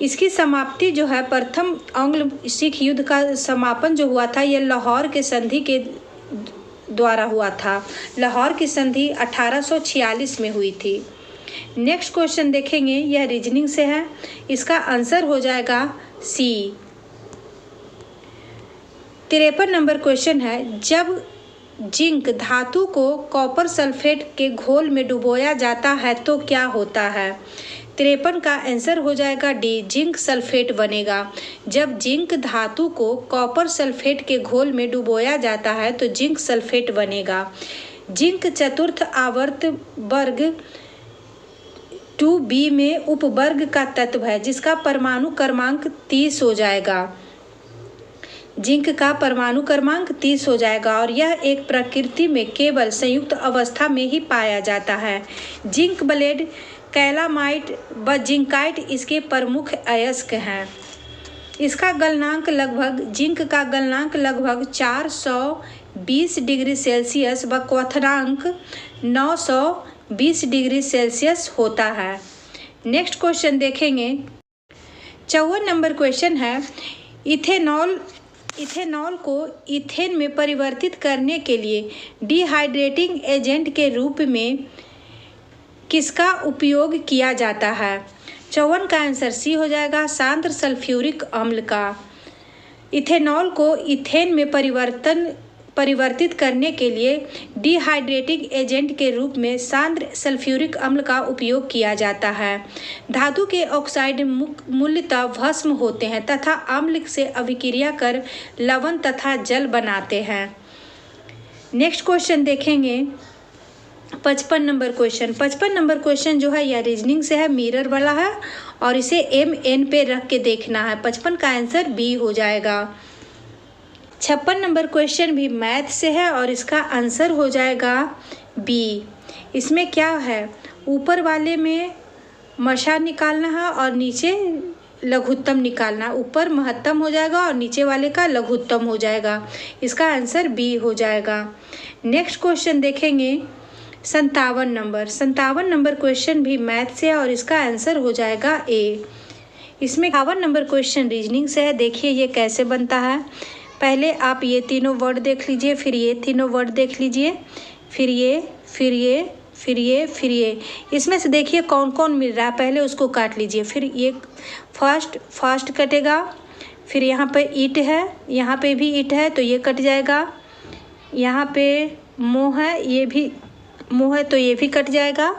इसकी समाप्ति जो है प्रथम आंग्ल सिख युद्ध का समापन जो हुआ था यह लाहौर के संधि के द्वारा हुआ था। लाहौर की संधि 1846 में हुई थी। नेक्स्ट क्वेश्चन देखेंगे, यह रीजनिंग से है। इसका आंसर हो जाएगा सी। 53 नंबर क्वेश्चन है जब जिंक धातु को कॉपर सल्फेट के घोल में डुबोया जाता है तो क्या होता है। 53 का आंसर हो जाएगा डी जिंक सल्फेट बनेगा। जब जिंक धातु को कॉपर सल्फेट के घोल में डुबोया जाता है तो जिंक सल्फेट बनेगा। जिंक चतुर्थ आवर्त वर्ग 2b में उपवर्ग का तत्व है जिसका परमाणु क्रमांक 30 हो जाएगा। जिंक का परमाणु क्रमांक 30 हो जाएगा और यह एक प्रकृति में केवल संयुक्त अवस्था में ही पाया जाता है। जिंक ब्लेड, कैलामाइट व जिंकाइट इसके प्रमुख अयस्क हैं। इसका गलनांक लगभग जिंक का गलनांक लगभग 420 डिग्री सेल्सियस व क्वथनांक 920 डिग्री सेल्सियस होता है। नेक्स्ट क्वेश्चन देखेंगे 54 नंबर क्वेश्चन है इथेनॉल को इथेन में परिवर्तित करने के लिए डिहाइड्रेटिंग एजेंट के रूप में किसका उपयोग किया जाता है। 54 का आंसर सी हो जाएगा सांद्र सल्फ्यूरिक अम्ल का। इथेनॉल को इथेन में परिवर्तित करने के लिए डिहाइड्रेटिंग एजेंट के रूप में सांद्र सल्फ्यूरिक अम्ल का उपयोग किया जाता है। धातु के ऑक्साइड मूलतः भस्म होते हैं तथा अम्ल से अभिक्रिया कर लवण तथा जल बनाते हैं। नेक्स्ट क्वेश्चन देखेंगे 55 नंबर क्वेश्चन। 55 नंबर क्वेश्चन जो है यह रीजनिंग से है, मिरर वाला है और इसे MN पे रख के देखना है। 55 का आंसर बी हो जाएगा। 56 नंबर क्वेश्चन भी मैथ से है और इसका आंसर हो जाएगा बी। इसमें क्या है, ऊपर वाले में मशा निकालना है और नीचे लघुत्तम निकालना। ऊपर महत्तम हो जाएगा और नीचे वाले का लघुत्तम हो जाएगा। इसका आंसर बी हो जाएगा। नेक्स्ट क्वेश्चन देखेंगे 57 नंबर क्वेश्चन भी मैथ से है और इसका आंसर हो जाएगा ए। इसमें 58 नंबर क्वेश्चन रीजनिंग से है। देखिए ये कैसे बनता है। पहले आप ये तीनों वर्ड देख लीजिए, फिर ये तीनों वर्ड देख लीजिए, फिर ये, फिर ये, फिर ये, फिर ये। इसमें से देखिए कौन कौन मिल रहा है, पहले उसको काट लीजिए। फिर ये फर्स्ट कटेगा, फिर यहाँ पे ईट है, यहाँ पे भी ईट है तो ये कट जाएगा। यहाँ पे मोह है, ये भी मुँह है तो ये भी कट जाएगा।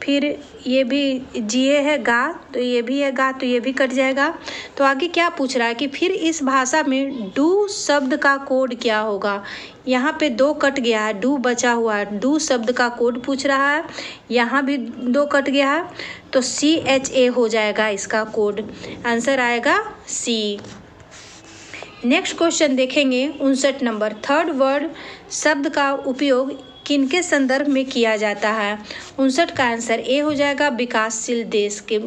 फिर ये भी जिए है गा तो ये भी है गा तो ये भी कट जाएगा। तो आगे क्या पूछ रहा है कि फिर इस भाषा में डू शब्द का कोड क्या होगा। यहाँ पे 2 कट गया है, डू बचा हुआ है, डू शब्द का कोड पूछ रहा है। यहाँ भी 2 कट गया है तो CHA हो जाएगा इसका कोड। आंसर आएगा सी। नेक्स्ट क्वेश्चन देखेंगे 59 नंबर। थर्ड वर्ड शब्द का उपयोग किनके संदर्भ में किया जाता है। 59 का आंसर ए हो जाएगा विकासशील देश के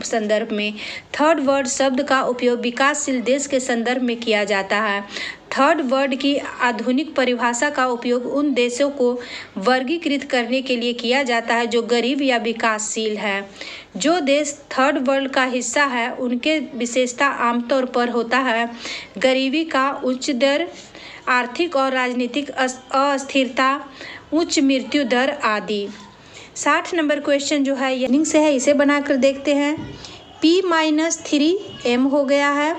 संदर्भ में। थर्ड वर्ड शब्द का उपयोग विकासशील देश के संदर्भ में किया जाता है। थर्ड वर्ड की आधुनिक परिभाषा का उपयोग उन देशों को वर्गीकृत करने के लिए किया जाता है जो गरीब या विकासशील है। जो देश थर्ड वर्ल्ड का हिस्सा है उनके विशेषता आमतौर पर होता है गरीबी का उच्च दर, आर्थिक और राजनीतिक अस्थिरता, उच्च मृत्यु दर आदि। 60 नंबर क्वेश्चन जो है रीजनिंग से है, इसे बनाकर देखते हैं। P-3M हो गया है,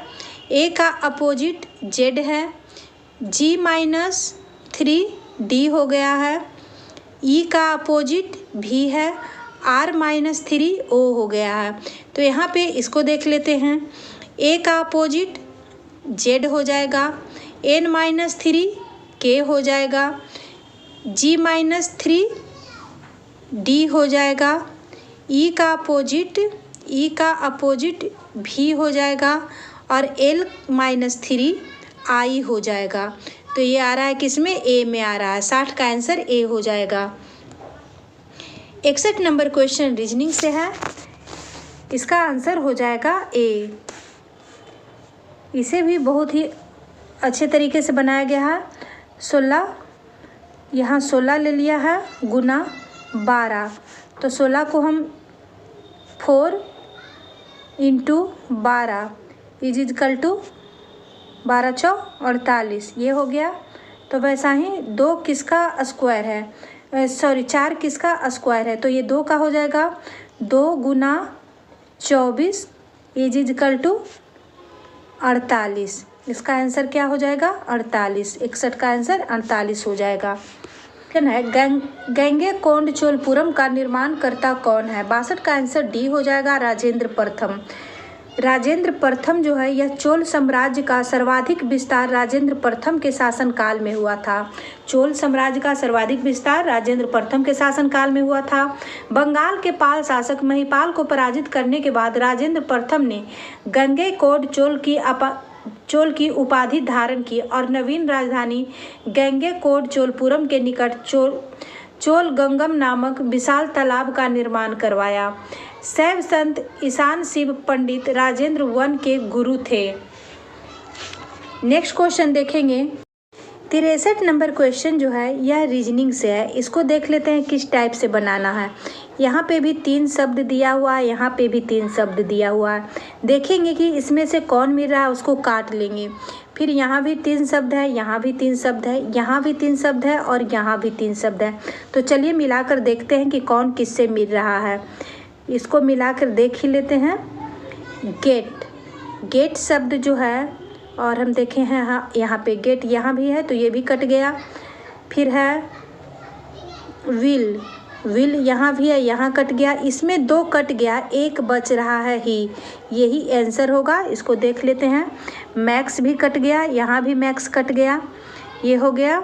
A का अपोजिट Z है, G-3 डी हो गया है, ई का अपोजिट भी है, R-3 O हो गया है। तो यहाँ पे इसको देख लेते हैं, ए का अपोजिट जेड हो जाएगा, N-3 के हो जाएगा, G-3 डी हो जाएगा, ई का अपोजिट भी हो जाएगा और L-3 आई हो जाएगा। तो ये आ रहा है किसमें, ए में आ रहा है। 60 का आंसर ए हो जाएगा। 61 नंबर क्वेश्चन रीजनिंग से है, इसका आंसर हो जाएगा ए। इसे भी बहुत ही अच्छे तरीके से बनाया गया है। 16 यहाँ 16 ले लिया है गुना 12, तो 16 को हम 4 इंटू 12 इज इक्वल टू 12 चौ 48, ये हो गया। तो वैसा ही 2 किसका स्क्वायर है, 4 किसका स्क्वायर है, तो ये 2 का हो जाएगा। 2 गुना 24 इज इक्वल टू 48, इसका आंसर क्या हो जाएगा, 48। 61 का आंसर 48 हो जाएगा। है गंगैकोंडचोलपुरम का निर्माणकर्ता कौन है। 62 का आंसर डी हो जाएगा, राजेंद्र प्रथम। राजेंद्र प्रथम जो है, यह चोल साम्राज्य का सर्वाधिक विस्तार राजेंद्र प्रथम के शासनकाल में हुआ था। चोल साम्राज्य का सर्वाधिक विस्तार राजेंद्र प्रथम के शासनकाल में हुआ था। बंगाल के पाल शासक महिपाल को पराजित करने के बाद राजेंद्र प्रथम ने गंगैकोंडचोल की उपाधि धारण की और नवीन राजधानी गंगैकोंडचोलपुरम के निकट चोलगंगम नामक विशाल तालाब का निर्माण करवाया। शैव संत ईशान शिव पंडित राजेंद्र वन के गुरु थे। नेक्स्ट क्वेश्चन देखेंगे। 63 नंबर क्वेश्चन जो है यह रीजनिंग से है। इसको देख लेते हैं किस टाइप से बनाना है। यहाँ पे भी 3 शब्द दिया हुआ है, यहाँ पे भी 3 शब्द दिया हुआ है। देखेंगे कि इसमें से कौन मिल रहा है, उसको काट लेंगे। फिर यहाँ भी 3 शब्द है, यहाँ भी 3 शब्द है, यहाँ भी 3 शब्द है और यहाँ भी 3 शब्द है। तो चलिए मिलाकर देखते हैं कि कौन किससे मिल रहा है। इसको मिलाकर देख ही लेते हैं। गेट शब्द जो है, और हम देखें हैं हाँ यहाँ पे गेट यहाँ भी है तो ये भी कट गया। फिर है विल यहाँ भी है, यहाँ कट गया। इसमें 2 कट गया, 1 बच रहा है ही, यही आंसर होगा। इसको देख लेते हैं। मैक्स भी कट गया, यहाँ भी मैक्स कट गया, ये हो गया।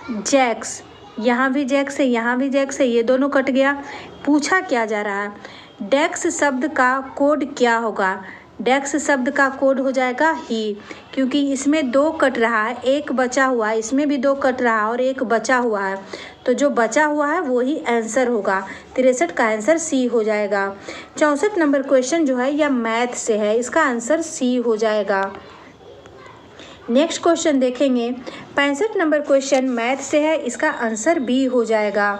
जैक्स, यहाँ भी जैक्स है, यहाँ भी जैक्स है, ये दोनों कट गया। पूछा क्या जा रहा है, डेक्स शब्द का कोड क्या होगा। डेक्स शब्द का कोड हो जाएगा ही, क्योंकि इसमें 2 कट रहा है, 1 बचा हुआ है। इसमें भी 2 कट रहा है और 1 बचा हुआ है, तो जो बचा हुआ है वो ही आंसर होगा। 63 का आंसर सी हो जाएगा। 64 नंबर क्वेश्चन जो है यह मैथ से है, इसका आंसर सी हो जाएगा। नेक्स्ट क्वेश्चन देखेंगे। 65 नंबर क्वेश्चन मैथ से है, इसका आंसर बी हो जाएगा।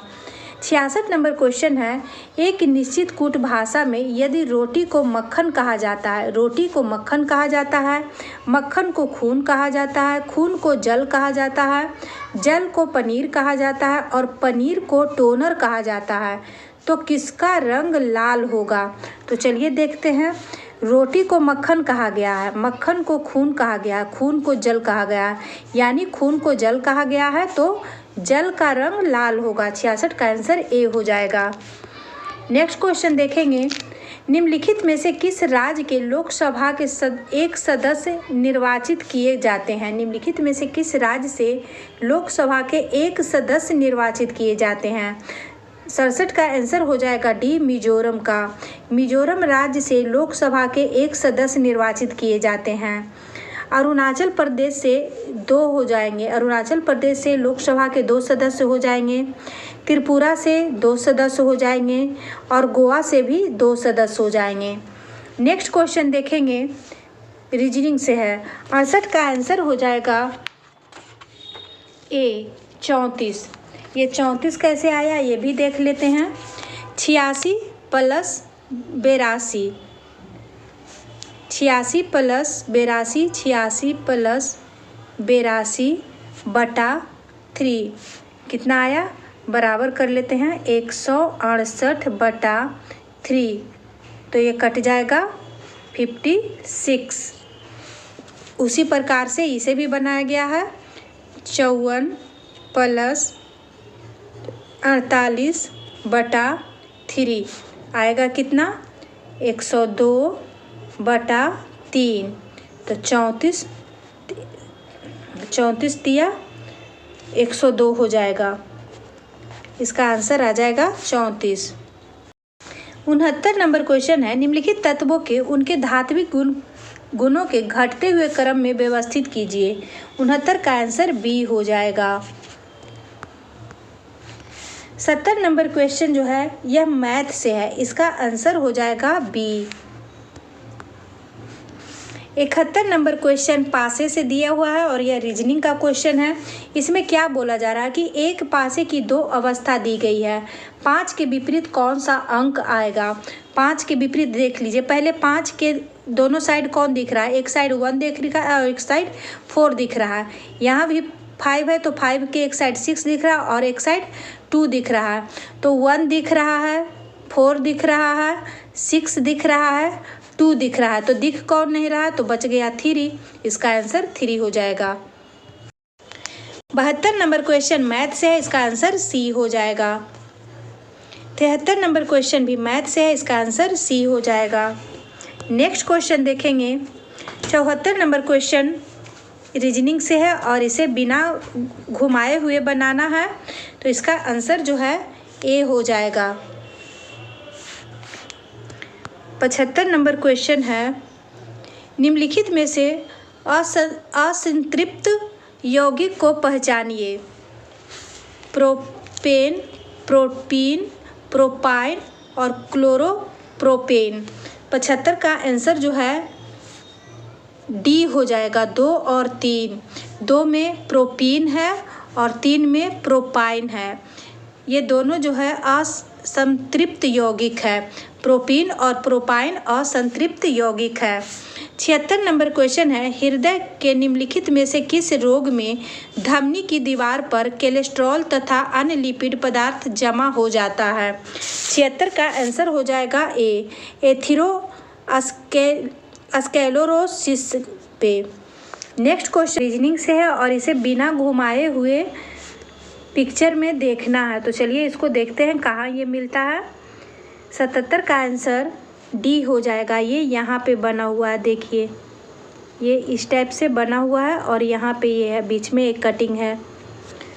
66 नंबर क्वेश्चन है, एक निश्चित कूट भाषा में यदि रोटी को मक्खन कहा जाता है, रोटी को मक्खन कहा जाता है, मक्खन को खून कहा जाता है, खून को जल कहा जाता है, जल को पनीर कहा जाता है और पनीर को टोनर कहा जाता है, तो किसका रंग लाल होगा। तो चलिए देखते हैं। रोटी को मक्खन कहा गया है, मक्खन को खून कहा गया है, खून को जल कहा गया है, यानी खून को जल कहा गया है तो जल का रंग लाल होगा। 66 का आंसर ए हो जाएगा। नेक्स्ट क्वेश्चन देखेंगे। निम्नलिखित में से किस राज्य के लोकसभा के एक सदस्य निर्वाचित किए जाते हैं। निम्नलिखित में से किस राज्य से लोकसभा के एक सदस्य निर्वाचित किए जाते हैं। 67 का आंसर हो जाएगा डी, मिजोरम का। मिजोरम राज्य से लोकसभा के एक सदस्य निर्वाचित किए जाते हैं। अरुणाचल प्रदेश से 2 हो जाएंगे, अरुणाचल प्रदेश से लोकसभा के 2 सदस्य हो जाएंगे। त्रिपुरा से 2 सदस्य हो जाएंगे और गोवा से भी 2 सदस्य हो जाएंगे। नेक्स्ट क्वेश्चन देखेंगे, रीजनिंग से है। 68 का आंसर हो जाएगा ए, 34। ये 34 कैसे आया ये भी देख लेते हैं। 86 प्लस 82, 86 प्लस 82, 86 प्लस 82 बटा 3 कितना आया, बराबर कर लेते हैं 168 बटा 3, तो ये कट जाएगा 56। उसी प्रकार से इसे भी बनाया गया है 54 प्लस 48/3 आएगा कितना? 102/3। तो 34 दिया 102 हो जाएगा। इसका आंसर आ जाएगा 34। 69 नंबर क्वेश्चन है, निम्नलिखित तत्वों के उनके धात्विक गुणों के घटते हुए क्रम में व्यवस्थित कीजिए। 69 का आंसर बी हो जाएगा। 70 नंबर क्वेश्चन जो है यह मैथ से है, इसका आंसर हो जाएगा बी। 71 नंबर क्वेश्चन पासे से दिया हुआ है और यह रीजनिंग का क्वेश्चन है। इसमें क्या बोला जा रहा है कि एक पासे की दो अवस्था दी गई है, 5 के विपरीत कौन सा अंक आएगा? 5 के विपरीत देख लीजिए, पहले 5 के दोनों साइड कौन दिख रहा है? एक साइड 1 दिख रहा है और एक साइड 4 दिख रहा है। यहाँ भी 5 है तो 5 के एक साइड 6 दिख रहा है और एक साइड 2 दिख रहा है। तो 1 दिख रहा है, 4 दिख रहा है, 6 दिख रहा है, 2 दिख रहा है। तो दिख कौन नहीं रहा है? तो बच गया 3। इसका आंसर 3 हो जाएगा। 72 नंबर क्वेश्चन मैथ से है, इसका आंसर सी हो जाएगा। 73 नंबर क्वेश्चन भी मैथ से है, इसका आंसर सी हो जाएगा। नेक्स्ट क्वेश्चन देखेंगे। 74 नंबर क्वेश्चन रीजनिंग से है और इसे बिना घुमाए हुए बनाना है, तो इसका आंसर जो है ए हो जाएगा। 75 नंबर क्वेश्चन है, निम्नलिखित में से असंतृप्त यौगिक को पहचानिए। प्रोपेन, प्रोपीन, प्रोपाइन और क्लोरोप्रोपेन। 75 का आंसर जो है डी हो जाएगा, 2 और 3। 2 में प्रोपीन है और 3 में प्रोपाइन है। ये दोनों जो है असंतृप्त यौगिक है। प्रोपीन और प्रोपाइन असंतृप्त यौगिक है। 76 नंबर क्वेश्चन है, हृदय के निम्नलिखित में से किस रोग में धमनी की दीवार पर कोलेस्ट्रॉल तथा अन्य लिपिड पदार्थ जमा हो जाता है? 76 का आंसर हो जाएगा ए, एथेरोस्क्लेरोसिस पे। नेक्स्ट क्वेश्चन रीजनिंग से है और इसे बिना घुमाए हुए पिक्चर में देखना है। तो चलिए इसको देखते हैं कहाँ ये मिलता है। 77 का आंसर डी हो जाएगा। ये यहाँ पे बना हुआ है, देखिए ये इस टाइप से बना हुआ है और यहाँ पे ये है, बीच में एक कटिंग है।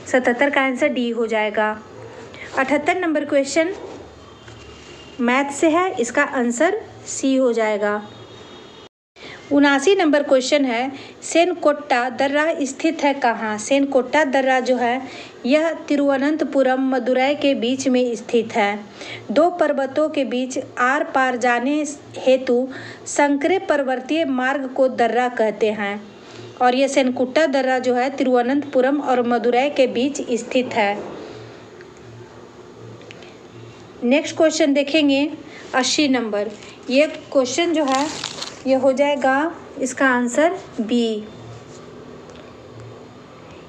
77 का आंसर डी हो जाएगा। 78 नंबर क्वेश्चन मैथ से है, इसका आंसर सी हो जाएगा। 79 नंबर क्वेश्चन है, सेनकोट्टा दर्रा स्थित है कहाँ? सेनकोट्टा दर्रा जो है यह तिरुवनंतपुरम मदुरै के बीच में स्थित है। 2 पर्वतों के बीच आर पार जाने हेतु संकरे पर्वतीय मार्ग को दर्रा कहते हैं और यह सेनकोट्टा दर्रा जो है तिरुवनंतपुरम और मदुरै के बीच स्थित है। नेक्स्ट क्वेश्चन देखेंगे 80 नंबर। ये क्वेश्चन जो है ये हो जाएगा इसका आंसर बी।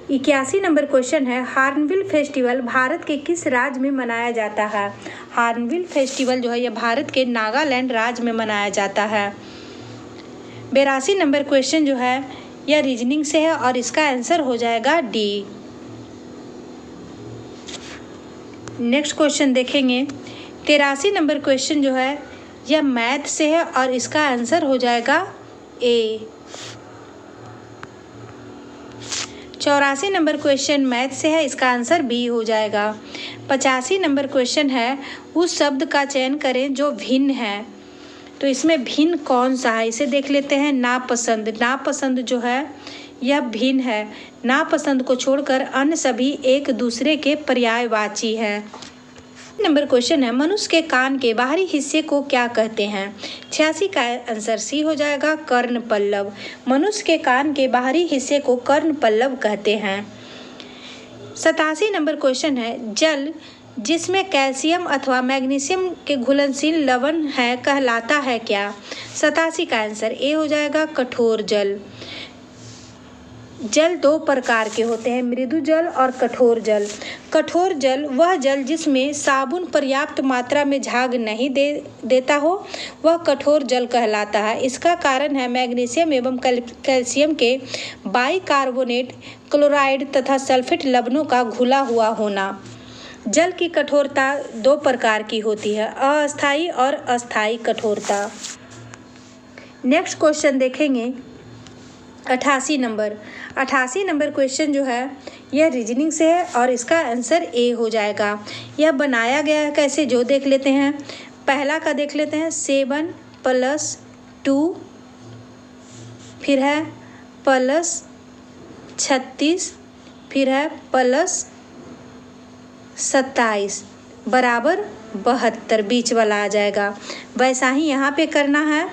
81 नंबर क्वेश्चन है, हार्नबिल फेस्टिवल भारत के किस राज्य में मनाया जाता है? हार्नबिल फेस्टिवल जो है यह भारत के नागालैंड राज्य में मनाया जाता है। 82 नंबर क्वेश्चन जो है यह रीजनिंग से है और इसका आंसर हो जाएगा डी। नेक्स्ट क्वेश्चन देखेंगे। 83 नंबर क्वेश्चन जो है यह मैथ से है और इसका आंसर हो जाएगा ए। 84 नंबर क्वेश्चन मैथ से है, इसका आंसर बी हो जाएगा। 85 नंबर क्वेश्चन है, उस शब्द का चयन करें जो भिन्न है। तो इसमें भिन्न कौन सा है, इसे देख लेते हैं। नापसंद। नापसंद जो है यह भिन्न है। नापसंद को छोड़कर अन्य सभी एक दूसरे के पर्यायवाची हैं। नंबर क्वेश्चन है, मनुष्य के कान के बाहरी हिस्से को क्या कहते हैं? 86 का आंसर सी हो जाएगा, कर्ण पल्लव। मनुष्य के कान के बाहरी हिस्से को कर्ण पल्लव कहते हैं। 87 नंबर क्वेश्चन है, जल जिसमें कैल्शियम अथवा मैग्नीशियम के घुलनशील लवण है कहलाता है क्या? 87 का आंसर ए हो जाएगा, कठोर जल। जल दो प्रकार के होते हैं, मृदु जल और कठोर जल। कठोर जल वह जल जिसमें साबुन पर्याप्त मात्रा में झाग नहीं देता हो, वह कठोर जल कहलाता है। इसका कारण है मैग्नीशियम एवं कैल्शियम के बाइकार्बोनेट, क्लोराइड तथा सल्फेट लवणों का घुला हुआ होना। जल की कठोरता दो प्रकार की होती है, अस्थायी और अस्थायी कठोरता। नेक्स्ट क्वेश्चन देखेंगे 88 नंबर। 88 नंबर क्वेश्चन जो है यह रीजनिंग से है और इसका आंसर ए हो जाएगा। यह बनाया गया है कैसे, जो देख लेते हैं। पहला का देख लेते हैं, 7 + 2, फिर है +36, फिर है +27 बराबर 72, बीच वाला आ जाएगा। वैसा ही यहाँ पे करना है,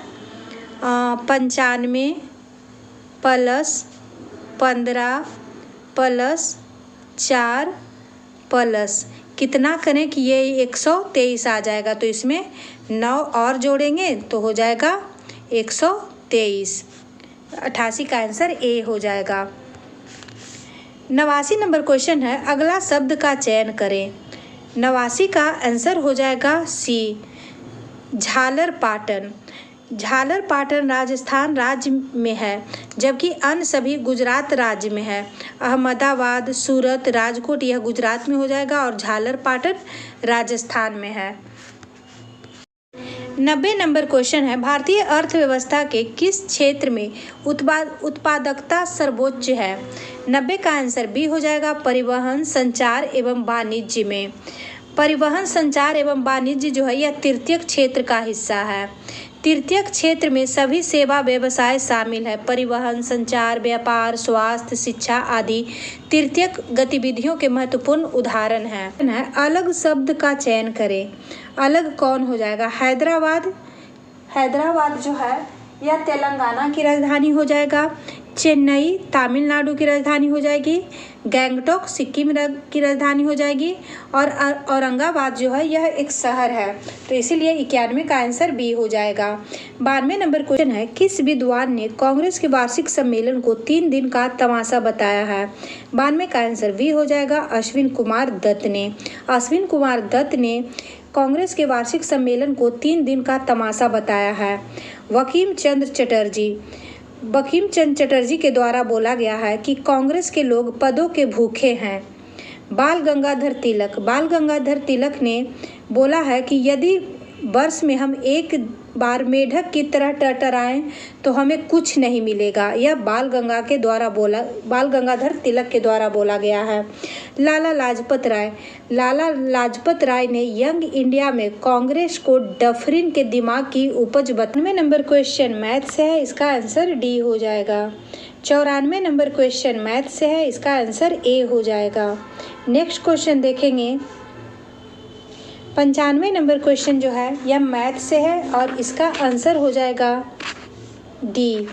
95 + 15 + 4 प्लस कितना करें कि ये 123 आ जाएगा, तो इसमें 9 और जोड़ेंगे तो हो जाएगा 123। 88 का आंसर ए हो जाएगा। 89 नंबर क्वेश्चन है, अगला शब्द का चयन करें। 89 का आंसर हो जाएगा सी, झालर पाटन। झालर पाटन राजस्थान राज्य में है, जबकि अन्य सभी गुजरात राज्य में है। अहमदाबाद, सूरत, राजकोट यह गुजरात में हो जाएगा और झालर पाटन राजस्थान में है। 90 नंबर क्वेश्चन है, भारतीय अर्थव्यवस्था के किस क्षेत्र में उत्पादकता सर्वोच्च है। 90 का आंसर बी हो जाएगा, परिवहन, संचार एवं वाणिज्य में। परिवहन, संचार एवं वाणिज्य जो है यह तृतीयक क्षेत्र का हिस्सा है। तृतीयक क्षेत्र में सभी सेवा व्यवसाय शामिल है। परिवहन, संचार, व्यापार, स्वास्थ्य, शिक्षा आदि तृतीयक गतिविधियों के महत्वपूर्ण उदाहरण हैं। अलग शब्द का चयन करें। अलग कौन हो जाएगा, हैदराबाद। हैदराबाद जो है यह तेलंगाना की राजधानी हो जाएगा। चेन्नई तमिलनाडु की राजधानी हो जाएगी। गैंगटॉक सिक्किम की राजधानी हो जाएगी। और औरंगाबाद जो है यह एक शहर है, तो इसीलिए 91 का आंसर बी हो जाएगा। 92 नंबर क्वेश्चन है, किस विद्वान ने कांग्रेस के वार्षिक सम्मेलन को 3 दिन का तमाशा बताया है। 92 का आंसर बी हो जाएगा, अश्विन कुमार दत्त ने। अश्विन कुमार दत्त ने कांग्रेस के वार्षिक सम्मेलन को 3 दिन का तमाशा बताया है। बंकिम चंद्र चटर्जी के द्वारा बोला गया है कि कांग्रेस के लोग पदों के भूखे हैं। बाल गंगाधर तिलक ने बोला है कि यदि वर्ष में हम एक बार मेढक की तरह टरटराएं तो हमें कुछ नहीं मिलेगा। यह बाल गंगाधर तिलक के द्वारा बोला गया है। लाला लाजपत राय ने यंग इंडिया में कांग्रेस को डफरिन के दिमाग की उपज 92 नंबर क्वेश्चन मैथ से है, इसका आंसर डी हो जाएगा। 94 नंबर क्वेश्चन मैथ से है, इसका आंसर ए हो जाएगा। नेक्स्ट क्वेश्चन देखेंगे 95 नंबर क्वेश्चन जो है यह मैथ से है और इसका आंसर हो जाएगा डी।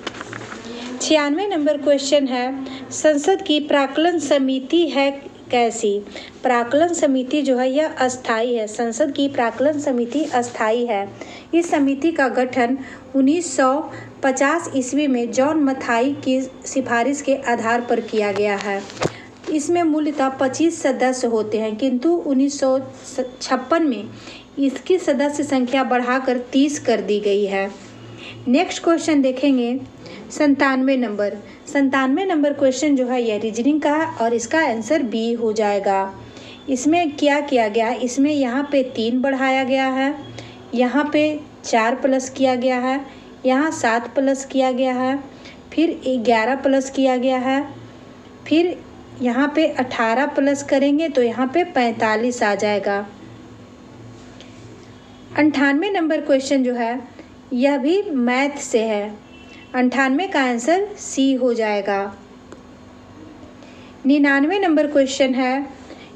96 नंबर क्वेश्चन है, संसद की प्राक्कलन समिति है कैसी। प्राक्कलन समिति जो है यह अस्थाई है। संसद की प्राक्कलन समिति अस्थाई है। इस समिति का गठन 1950 ईस्वी में जॉन मथाई की सिफारिश के आधार पर किया गया है। इसमें मूलतः 25 सदस्य होते हैं, किंतु 1956 में इसकी सदस्य संख्या बढ़ाकर 30 कर दी गई है। नेक्स्ट क्वेश्चन देखेंगे 97 नंबर क्वेश्चन जो है यह रीजनिंग का है और इसका आंसर बी हो जाएगा। इसमें क्या किया गया, इसमें यहाँ पे 3 बढ़ाया गया है, यहाँ पे 4 प्लस किया गया है, यहाँ 7 प्लस किया गया है, फिर 11 प्लस किया गया है, फिर यहाँ पे 18 प्लस करेंगे तो यहाँ पे 45 आ जाएगा। 98 नंबर क्वेश्चन जो है यह भी मैथ से है। 98 का आंसर सी हो जाएगा। 99 नंबर क्वेश्चन है,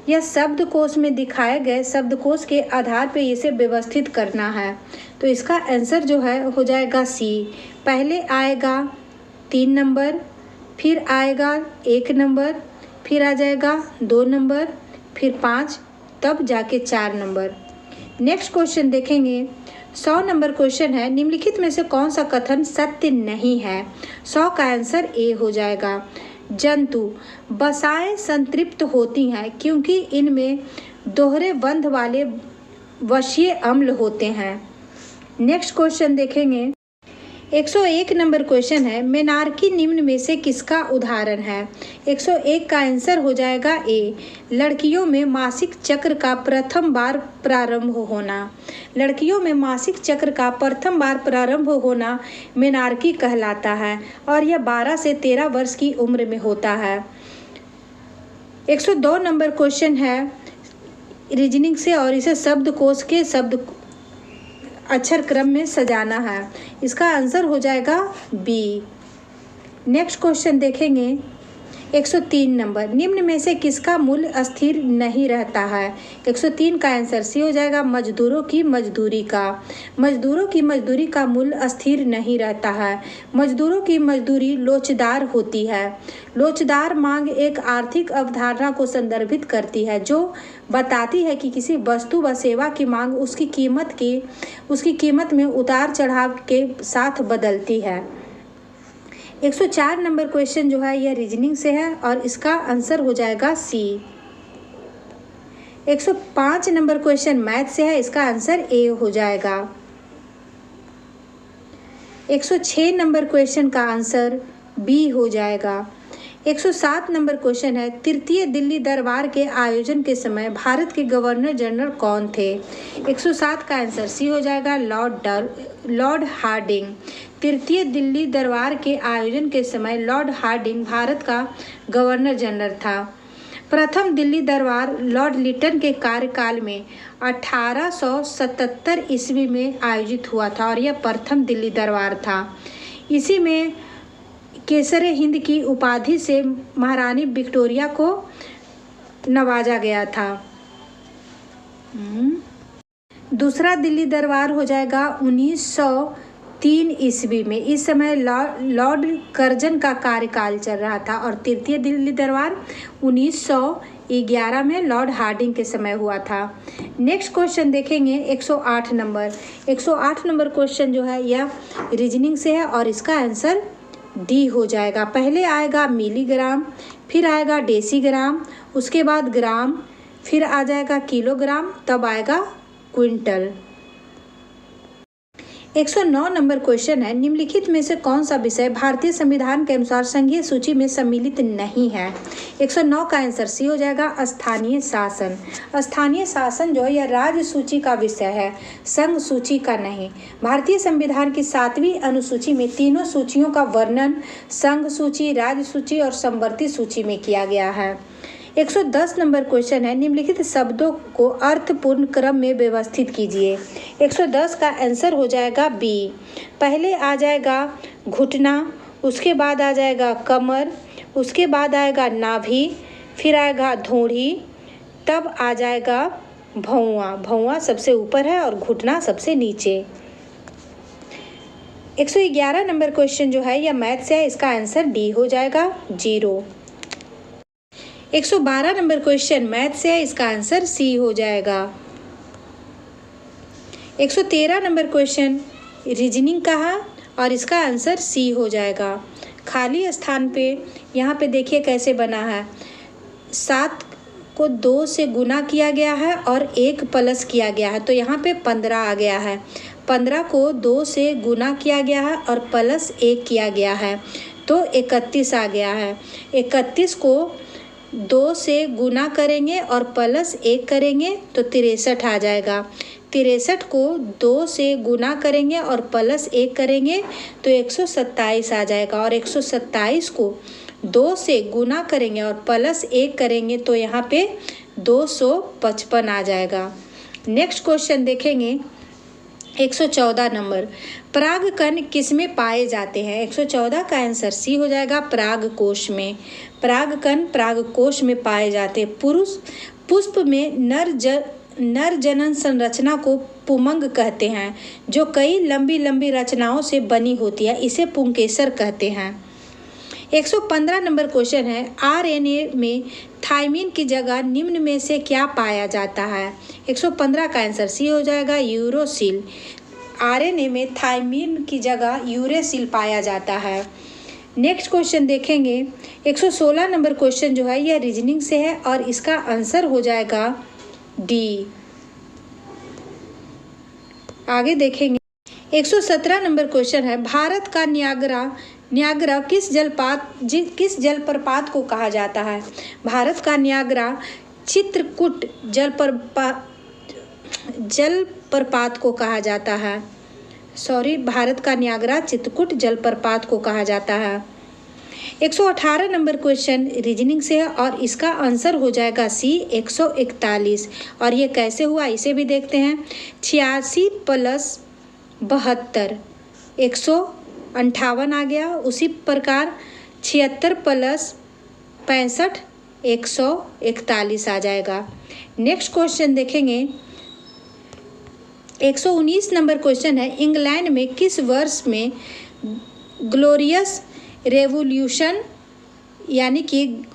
यह शब्दकोश में दिखाए गए शब्दकोश के आधार पर इसे व्यवस्थित करना है, तो इसका आंसर जो है हो जाएगा सी। पहले आएगा 3 नंबर, फिर आएगा 1 नंबर, फिर आ जाएगा 2 नंबर, फिर 5, तब जाके 4 नंबर। नेक्स्ट क्वेश्चन देखेंगे 100 नंबर क्वेश्चन है, निम्नलिखित में से कौन सा कथन सत्य नहीं है। 100 का आंसर ए हो जाएगा। जंतु बसाएं संतृप्त होती हैं क्योंकि इनमें दोहरे बंध वाले वशीय अम्ल होते हैं। नेक्स्ट क्वेश्चन देखेंगे। 101 नंबर क्वेश्चन है, मेनार्की निम्न में से किसका उदाहरण है? 101 का आंसर हो जाएगा ए, लड़कियों में मासिक चक्र का प्रथम बार प्रारंभ होना। लड़कियों में मासिक चक्र का प्रथम बार प्रारंभ होना मेनार्की कहलाता है और यह 12 से 13 वर्ष की उम्र में होता है। 102 नंबर क्वेश्चन है रीजनिंग से और इसे शब्दकोश के शब्द अक्षर क्रम में सजाना है। इसका आंसर हो जाएगा बी। नेक्स्ट क्वेश्चन देखेंगे। 103 नंबर, निम्न में से किसका मूल्य स्थिर नहीं रहता है? 103 का आंसर सी हो जाएगा, मजदूरों की मजदूरी का। मजदूरों की मजदूरी का मूल्य स्थिर नहीं रहता है। मजदूरों की मजदूरी लोचदार होती है। लोचदार मांग एक आर्थिक अवधारणा को संदर्भित करती है जो बताती है कि किसी वस्तु व सेवा की मांग उसकी कीमत में उतार चढ़ाव के साथ बदलती है। 104 नंबर क्वेश्चन जो है यह रीजनिंग से है और इसका आंसर हो जाएगा सी। 105 नंबर क्वेश्चन मैथ से है, इसका आंसर ए हो जाएगा। 106 नंबर क्वेश्चन का आंसर बी हो जाएगा। 107 नंबर क्वेश्चन है, तृतीय दिल्ली दरबार के आयोजन के समय भारत के गवर्नर जनरल कौन थे? 107 का आंसर सी हो जाएगा, लॉर्ड हार्डिंग। तृतीय दिल्ली दरबार के आयोजन के समय लॉर्ड हार्डिंग भारत का गवर्नर जनरल था। प्रथम दिल्ली दरबार लॉर्ड लिटन के कार्यकाल में 1877 ईस्वी में आयोजित हुआ था और यह प्रथम दिल्ली दरबार था। इसी में केसर हिंद की उपाधि से महारानी विक्टोरिया को नवाजा गया था। दूसरा दिल्ली दरबार हो जाएगा 1903 ईस्वी में। इस समय लॉर्ड कर्जन का कार्यकाल चल रहा था और तृतीय दिल्ली दरबार 1911 में लॉर्ड हार्डिंग के समय हुआ था। नेक्स्ट क्वेश्चन देखेंगे 108 नंबर। 108 नंबर क्वेश्चन जो है यह रीजनिंग से है और इसका आंसर डी हो जाएगा। पहले आएगा मिलीग्राम, फिर आएगा डेसीग्राम, उसके बाद ग्राम, फिर आ जाएगा किलोग्राम, तब आएगा क्विंटल। 109 नंबर क्वेश्चन है, निम्नलिखित में से कौन सा विषय भारतीय संविधान के अनुसार संघीय सूची में सम्मिलित नहीं है? 109 का आंसर सी हो जाएगा, स्थानीय शासन। स्थानीय शासन जो है यह राज्य सूची का विषय है, संघ सूची का नहीं। भारतीय संविधान की 7वीं अनुसूची में तीनों सूचियों का वर्णन संघ सूची, राज्य सूची और समवर्ती सूची में किया गया है। 110 नंबर क्वेश्चन है, निम्नलिखित शब्दों को अर्थपूर्ण क्रम में व्यवस्थित कीजिए। 110 का आंसर हो जाएगा बी। पहले आ जाएगा घुटना, उसके बाद आ जाएगा कमर, उसके बाद आएगा नाभि, फिर आएगा धूड़ी, तब आ जाएगा भौंआ। भौंआ सबसे ऊपर है और घुटना सबसे नीचे। 111 नंबर क्वेश्चन जो है यह मैथ से है, इसका आंसर डी हो जाएगा, 0। 112 नंबर क्वेश्चन मैथ से है, इसका आंसर सी हो जाएगा। 113 नंबर क्वेश्चन रीजनिंग का है और इसका आंसर सी हो जाएगा। खाली स्थान पे यहाँ पे देखिए कैसे बना है, 7 को 2 से गुना किया गया है और 1 प्लस किया गया है, तो यहाँ पे 15 आ गया है। 15 को 2 से गुना किया गया है और प्लस 1 किया गया है, तो 31 आ गया है। 31 को 2 से गुना करेंगे और प्लस 1 करेंगे तो 63 आ जाएगा। 63 को 2 से गुना करेंगे और प्लस 1 करेंगे तो 127 आ जाएगा और 127 को 2 से गुना करेंगे और प्लस 1 करेंगे तो यहाँ पे 255 आ जाएगा। नेक्स्ट क्वेश्चन देखेंगे 114 नंबर, परागकण किसमें पाए जाते हैं? 114 का आंसर सी हो जाएगा, परागकोश में। परागकण परागकोश में पाए जाते हैं। पुष्प में नर जनन संरचना को पुंमग कहते हैं, जो कई लंबी लंबी रचनाओं से बनी होती है, इसे पुंकेसर कहते हैं। 115 नंबर क्वेश्चन है, आरएनए में थायमिन की जगह निम्न में से क्या पाया जाता है? 115 का आंसर सी हो जाएगा, यूरोसिल। आरएनए में थायमिन की जगह यूरेसिल पाया जाता है। नेक्स्ट क्वेश्चन देखेंगे 116 नंबर क्वेश्चन जो है यह रीजनिंग से है और इसका आंसर हो जाएगा डी। आगे देखेंगे 117 नंबर क्वेश्चन है भारत का न्यागरा किस जलप्रपात को कहा जाता है। भारत का न्यागरा चित्रकूट जलप्रपात को कहा जाता है। भारत का न्यागरा चित्रकूट जलप्रपात को कहा जाता है। 118 नंबर क्वेश्चन रीजनिंग से है और इसका आंसर हो जाएगा सी 141। और ये कैसे हुआ इसे भी देखते हैं। 86 + 72 158 आ गया। उसी प्रकार 76 + 65 141 आ जाएगा। नेक्स्ट क्वेश्चन देखेंगे 119 नंबर क्वेश्चन है इंग्लैंड में किस वर्ष में ग्लोरियस रेवोल्यूशन यानी कि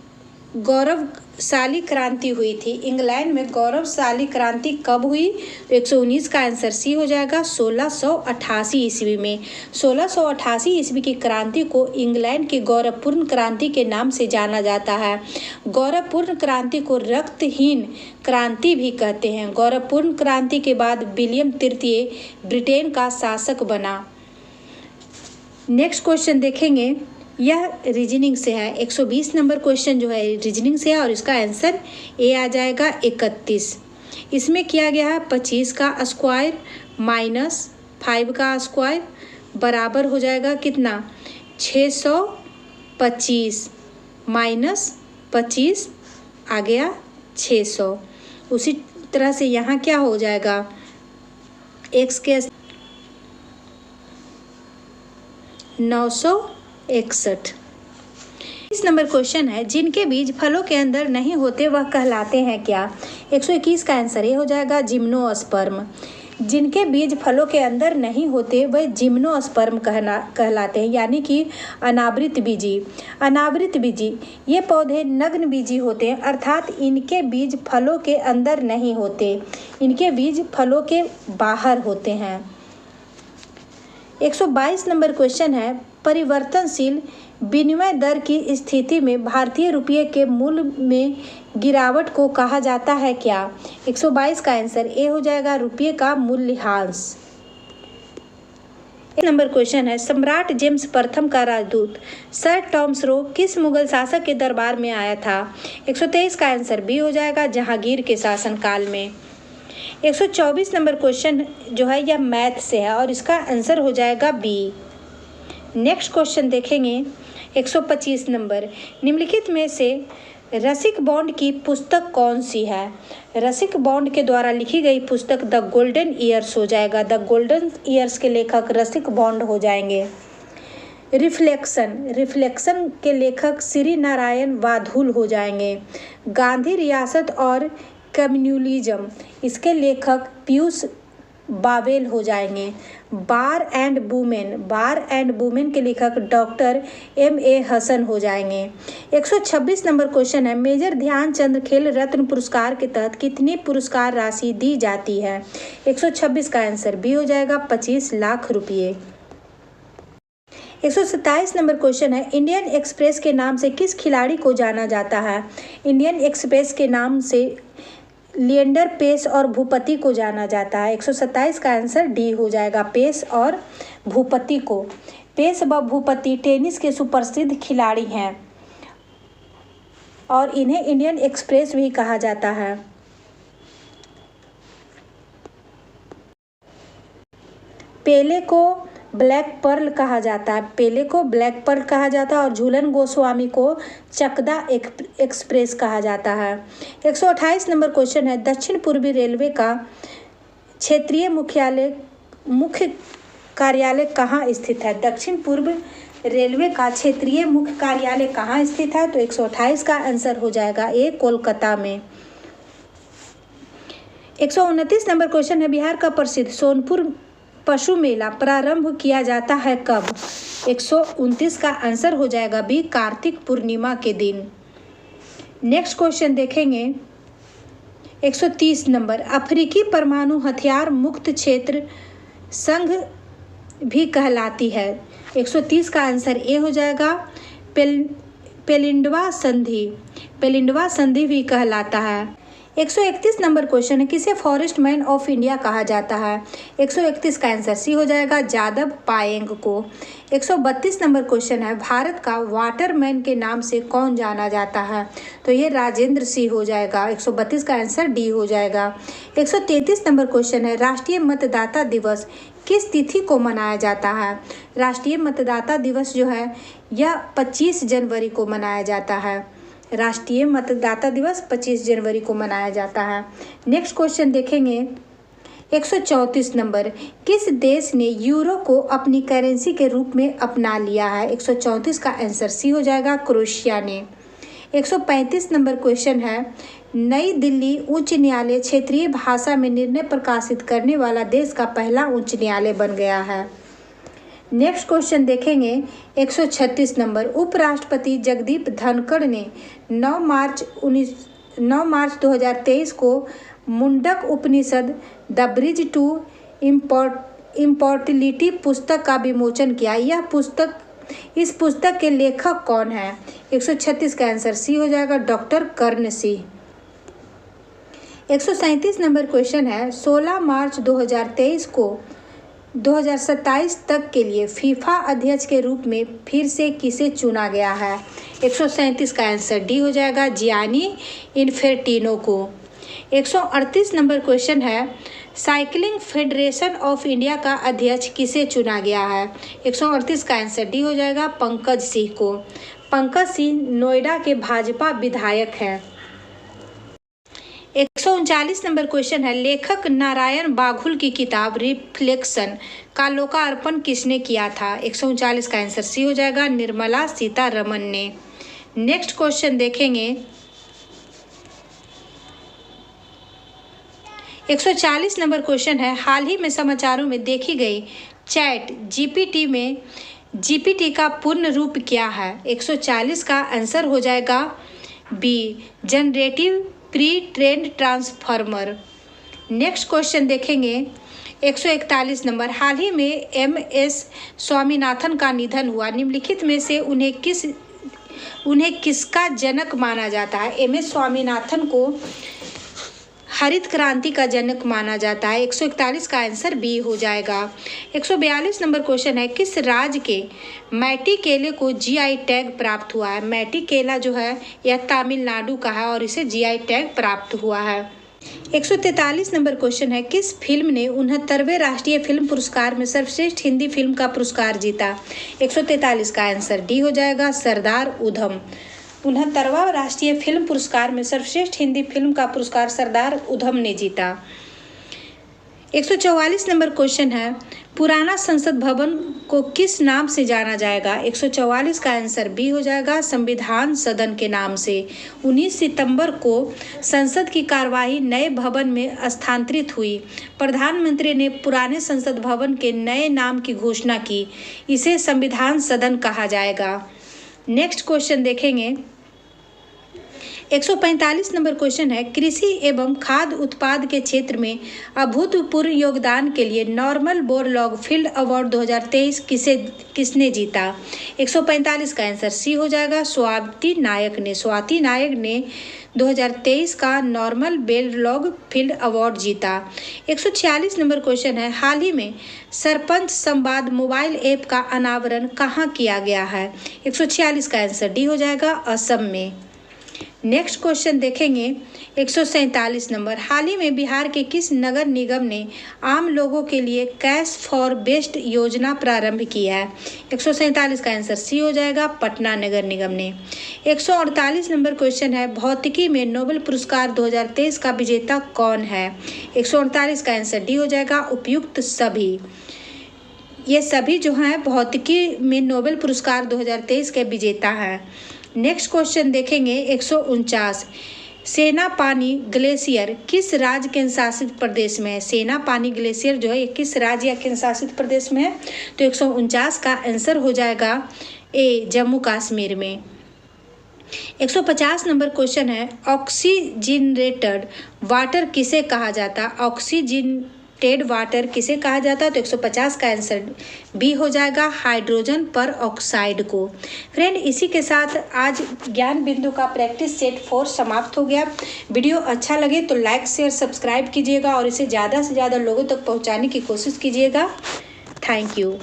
गौरवशाली क्रांति हुई थी। इंग्लैंड में गौरवशाली क्रांति कब हुई। 119 का आंसर सी हो जाएगा 1688 ईस्वी में। 1688 ईस्वी की क्रांति को इंग्लैंड की गौरवपूर्ण क्रांति के नाम से जाना जाता है। गौरवपूर्ण क्रांति को रक्तहीन क्रांति भी कहते हैं। गौरवपूर्ण क्रांति के बाद विलियम तृतीय ब्रिटेन का शासक बना। नेक्स्ट क्वेश्चन देखेंगे यह रीजनिंग से है। 120 नंबर क्वेश्चन जो है रीजनिंग से है और इसका आंसर ए आ जाएगा 31। इसमें किया गया है 25 का स्क्वायर माइनस 5 का स्क्वायर बराबर हो जाएगा कितना 625 माइनस 25 आ गया 600। उसी तरह से यहाँ क्या हो जाएगा x के 961। इस नंबर क्वेश्चन है जिनके बीज फलों के अंदर नहीं होते वह कहलाते हैं क्या। 121 का आंसर ये हो जाएगा जिम्नोस्पर्म। जिनके बीज फलों के अंदर नहीं होते वह जिम्नोस्पर्म कहलाते हैं यानी कि अनावृत बीजी। अनावृत बीजी ये पौधे नग्न बीजी होते हैं अर्थात इनके बीज फलों के अंदर नहीं होते, इनके बीज फलों के बाहर होते हैं। 122 नंबर क्वेश्चन है परिवर्तनशील विनिमय दर की स्थिति में भारतीय रुपये के मूल्य में गिरावट को कहा जाता है क्या। 122 का आंसर ए हो जाएगा रुपये का मूल्यह्रास। एक नंबर क्वेश्चन है सम्राट जेम्स प्रथम का राजदूत सर टॉमस रो किस मुगल शासक के दरबार में आया था। 123 का आंसर बी हो जाएगा जहांगीर के शासनकाल में। 124 नंबर क्वेश्चन जो है यह मैथ से है और इसका आंसर हो जाएगा बी। नेक्स्ट क्वेश्चन देखेंगे 125 नंबर निम्नलिखित में से रसिक बॉन्ड की पुस्तक कौन सी है। रसिक बॉन्ड के द्वारा लिखी गई पुस्तक द गोल्डन ईयर्स हो जाएगा। द गोल्डन ईयर्स के लेखक रसिक बॉन्ड हो जाएंगे। रिफ्लेक्शन के लेखक श्री नारायण वाधुल हो जाएंगे। गांधी रियासत और कम्युनलिज्म इसके लेखक पीयूष बावेल हो जाएंगे। बार एंड वुमेन के लेखक डॉक्टर M.A. हसन हो जाएंगे। 126 नंबर क्वेश्चन है मेजर ध्यानचंद खेल रत्न पुरस्कार के तहत कितनी पुरस्कार राशि दी जाती है। 126 का आंसर बी हो जाएगा 25 लाख रुपये। 127 नंबर क्वेश्चन है इंडियन एक्सप्रेस के नाम से किस खिलाड़ी को जाना जाता है। इंडियन एक्सप्रेस के नाम से लिएंडर पेस और भूपति को जाना जाता है। 127 का आंसर डी हो जाएगा पेस और भूपति को। पेस व भूपति टेनिस के सुप्रसिद्ध खिलाड़ी हैं और इन्हें इंडियन एक्सप्रेस भी कहा जाता है। पेले को ब्लैक पर्ल कहा जाता है। पेले को ब्लैक पर्ल कहा जाता है और झूलन गोस्वामी को चकदा एक्सप्रेस कहा जाता है। 128 नंबर क्वेश्चन है दक्षिण पूर्वी रेलवे का क्षेत्रीय मुख्य कार्यालय कहाँ स्थित है। दक्षिण पूर्व रेलवे का क्षेत्रीय मुख्य कार्यालय कहाँ स्थित है। तो 128 का आंसर हो जाएगा ए कोलकाता में। 129 नंबर क्वेश्चन है बिहार का प्रसिद्ध सोनपुर पशु मेला प्रारंभ किया जाता है कब। 129 का आंसर हो जाएगा बी कार्तिक पूर्णिमा के दिन। नेक्स्ट क्वेश्चन देखेंगे 130 नंबर अफ्रीकी परमाणु हथियार मुक्त क्षेत्र संघ भी कहलाती है। 130 का आंसर ए हो जाएगा। पेलिंडवा संधि भी कहलाता है। 131 नंबर क्वेश्चन है, किसे फॉरेस्ट मैन ऑफ इंडिया कहा जाता है? 131 का आंसर सी हो जाएगा, जादव पायेंग को। 132 नंबर क्वेश्चन है, भारत का वाटरमैन के नाम से कौन जाना जाता है? तो ये राजेंद्र सिंह हो जाएगा। 132 का आंसर डी हो जाएगा। 133 नंबर क्वेश्चन है, राष्ट्रीय मतदाता दिवस किस तिथि को मनाया जाता है? राष्ट्रीय मतदाता दिवस जो है यह 25 जनवरी को मनाया जाता है। राष्ट्रीय मतदाता दिवस 25 जनवरी को मनाया जाता है। नेक्स्ट क्वेश्चन देखेंगे 134 नंबर, किस देश ने यूरो को अपनी करेंसी के रूप में अपना लिया है? 134 का आंसर सी हो जाएगा, क्रोएशिया ने। 135 नंबर क्वेश्चन है, नई दिल्ली उच्च न्यायालय क्षेत्रीय भाषा में निर्णय प्रकाशित करने वाला देश का पहला उच्च न्यायालय बन गया है। नेक्स्ट क्वेश्चन देखेंगे 136 नंबर, उपराष्ट्रपति जगदीप धनखड़ ने 9 मार्च 2023 को मुंडक उपनिषद द ब्रिज टू इम्मॉर्टैलिटी पुस्तक का विमोचन किया। इस पुस्तक के लेखक कौन है? 136 का आंसर सी हो जाएगा, डॉक्टर कर्ण सिंह। 137 नंबर क्वेश्चन है, 16 मार्च 2023 को 2027 तक के लिए फीफा अध्यक्ष के रूप में फिर से किसे चुना गया है? 137 का आंसर डी हो जाएगा, जियानी इन्फेंटिनो को। 138 नंबर क्वेश्चन है, साइकिलिंग फेडरेशन ऑफ इंडिया का अध्यक्ष किसे चुना गया है? 138 का आंसर डी हो जाएगा, पंकज सिंह को। पंकज सिंह नोएडा के भाजपा विधायक हैं। 139 नंबर क्वेश्चन है, लेखक नारायण बाघुल की किताब रिफ्लेक्शन का लोकार्पण किसने किया था? 139 का आंसर सी हो जाएगा, निर्मला सीतारमण ने। नेक्स्ट क्वेश्चन देखेंगे 140 नंबर क्वेश्चन है, हाल ही में समाचारों में देखी गई चैट जीपीटी का पूर्ण रूप क्या है? 140 का आंसर हो जाएगा B, generative pre trained transformer. Next question देखेंगे 141 नंबर, हाल ही में MS स्वामीनाथन का निधन हुआ, निम्नलिखित में से उन्हें किसका जनक माना जाता है? MS स्वामीनाथन को हरित क्रांति का जनक माना जाता है। 141 का आंसर बी हो जाएगा। 142 नंबर क्वेश्चन है, किस राज्य के मैटी केले को GI टैग प्राप्त हुआ है? मैटी केला जो है यह तमिलनाडु का है और इसे GI टैग प्राप्त हुआ है। 143 नंबर क्वेश्चन है, किस फिल्म ने 69वें राष्ट्रीय फिल्म पुरस्कार में सर्वश्रेष्ठ हिंदी फिल्म का पुरस्कार जीता? 143 का आंसर डी हो जाएगा, सरदार उधम। 69वां राष्ट्रीय फिल्म पुरस्कार में सर्वश्रेष्ठ हिंदी फिल्म का पुरस्कार सरदार उधम ने जीता। 144 नंबर क्वेश्चन है, पुराना संसद भवन को किस नाम से जाना जाएगा? 144 का आंसर बी हो जाएगा, संविधान सदन के नाम से। 19 सितंबर को संसद की कार्यवाही नए भवन में स्थानांतरित हुई। प्रधानमंत्री ने पुराने संसद भवन के नए नाम की घोषणा की, इसे संविधान सदन कहा जाएगा। नेक्स्ट क्वेश्चन देखेंगे 145 नंबर क्वेश्चन है, कृषि एवं खाद्य उत्पाद के क्षेत्र में अभूतपूर्व योगदान के लिए नॉर्मन बोरलॉग फील्ड अवार्ड 2023 किसने जीता? 145 का आंसर सी हो जाएगा, स्वाति नायक ने 2023 का नॉर्मन बोरलॉग फील्ड अवार्ड जीता। 146 नंबर क्वेश्चन है, हाल ही में सरपंच संवाद मोबाइल ऐप का अनावरण कहाँ किया गया है? 146 का आंसर डी हो जाएगा, असम में। नेक्स्ट क्वेश्चन देखेंगे 147 नंबर, हाल ही में बिहार के किस नगर निगम ने आम लोगों के लिए कैश फॉर बेस्ट योजना प्रारंभ की है? 147 का आंसर सी हो जाएगा, पटना नगर निगम ने। 148 नंबर क्वेश्चन है, भौतिकी में नोबेल पुरस्कार 2023 का विजेता कौन है? 148 का आंसर डी हो जाएगा, उपयुक्त सभी। ये सभी जो हैं भौतिकी में नोबेल पुरस्कार 2023 के विजेता हैं। नेक्स्ट क्वेश्चन देखेंगे 149, सेनापानी ग्लेशियर किस राज्य केंद्र शासित प्रदेश में है? सेनापानी ग्लेशियर जो है ये किस राज्य या केंद्र शासित प्रदेश में है? तो 149 का आंसर हो जाएगा ए, जम्मू कश्मीर में। 150 नंबर क्वेश्चन है, ऑक्सीजनेटेड वाटर किसे कहा जाता है? टेड वाटर किसे कहा जाता है? तो 150 का आंसर बी हो जाएगा, हाइड्रोजन पर ऑक्साइड को। फ्रेंड, इसी के साथ आज ज्ञान बिंदु का प्रैक्टिस सेट 4 समाप्त हो गया। वीडियो अच्छा लगे तो लाइक शेयर सब्सक्राइब कीजिएगा और इसे ज़्यादा से ज़्यादा लोगों तक पहुंचाने की कोशिश कीजिएगा। Thank you.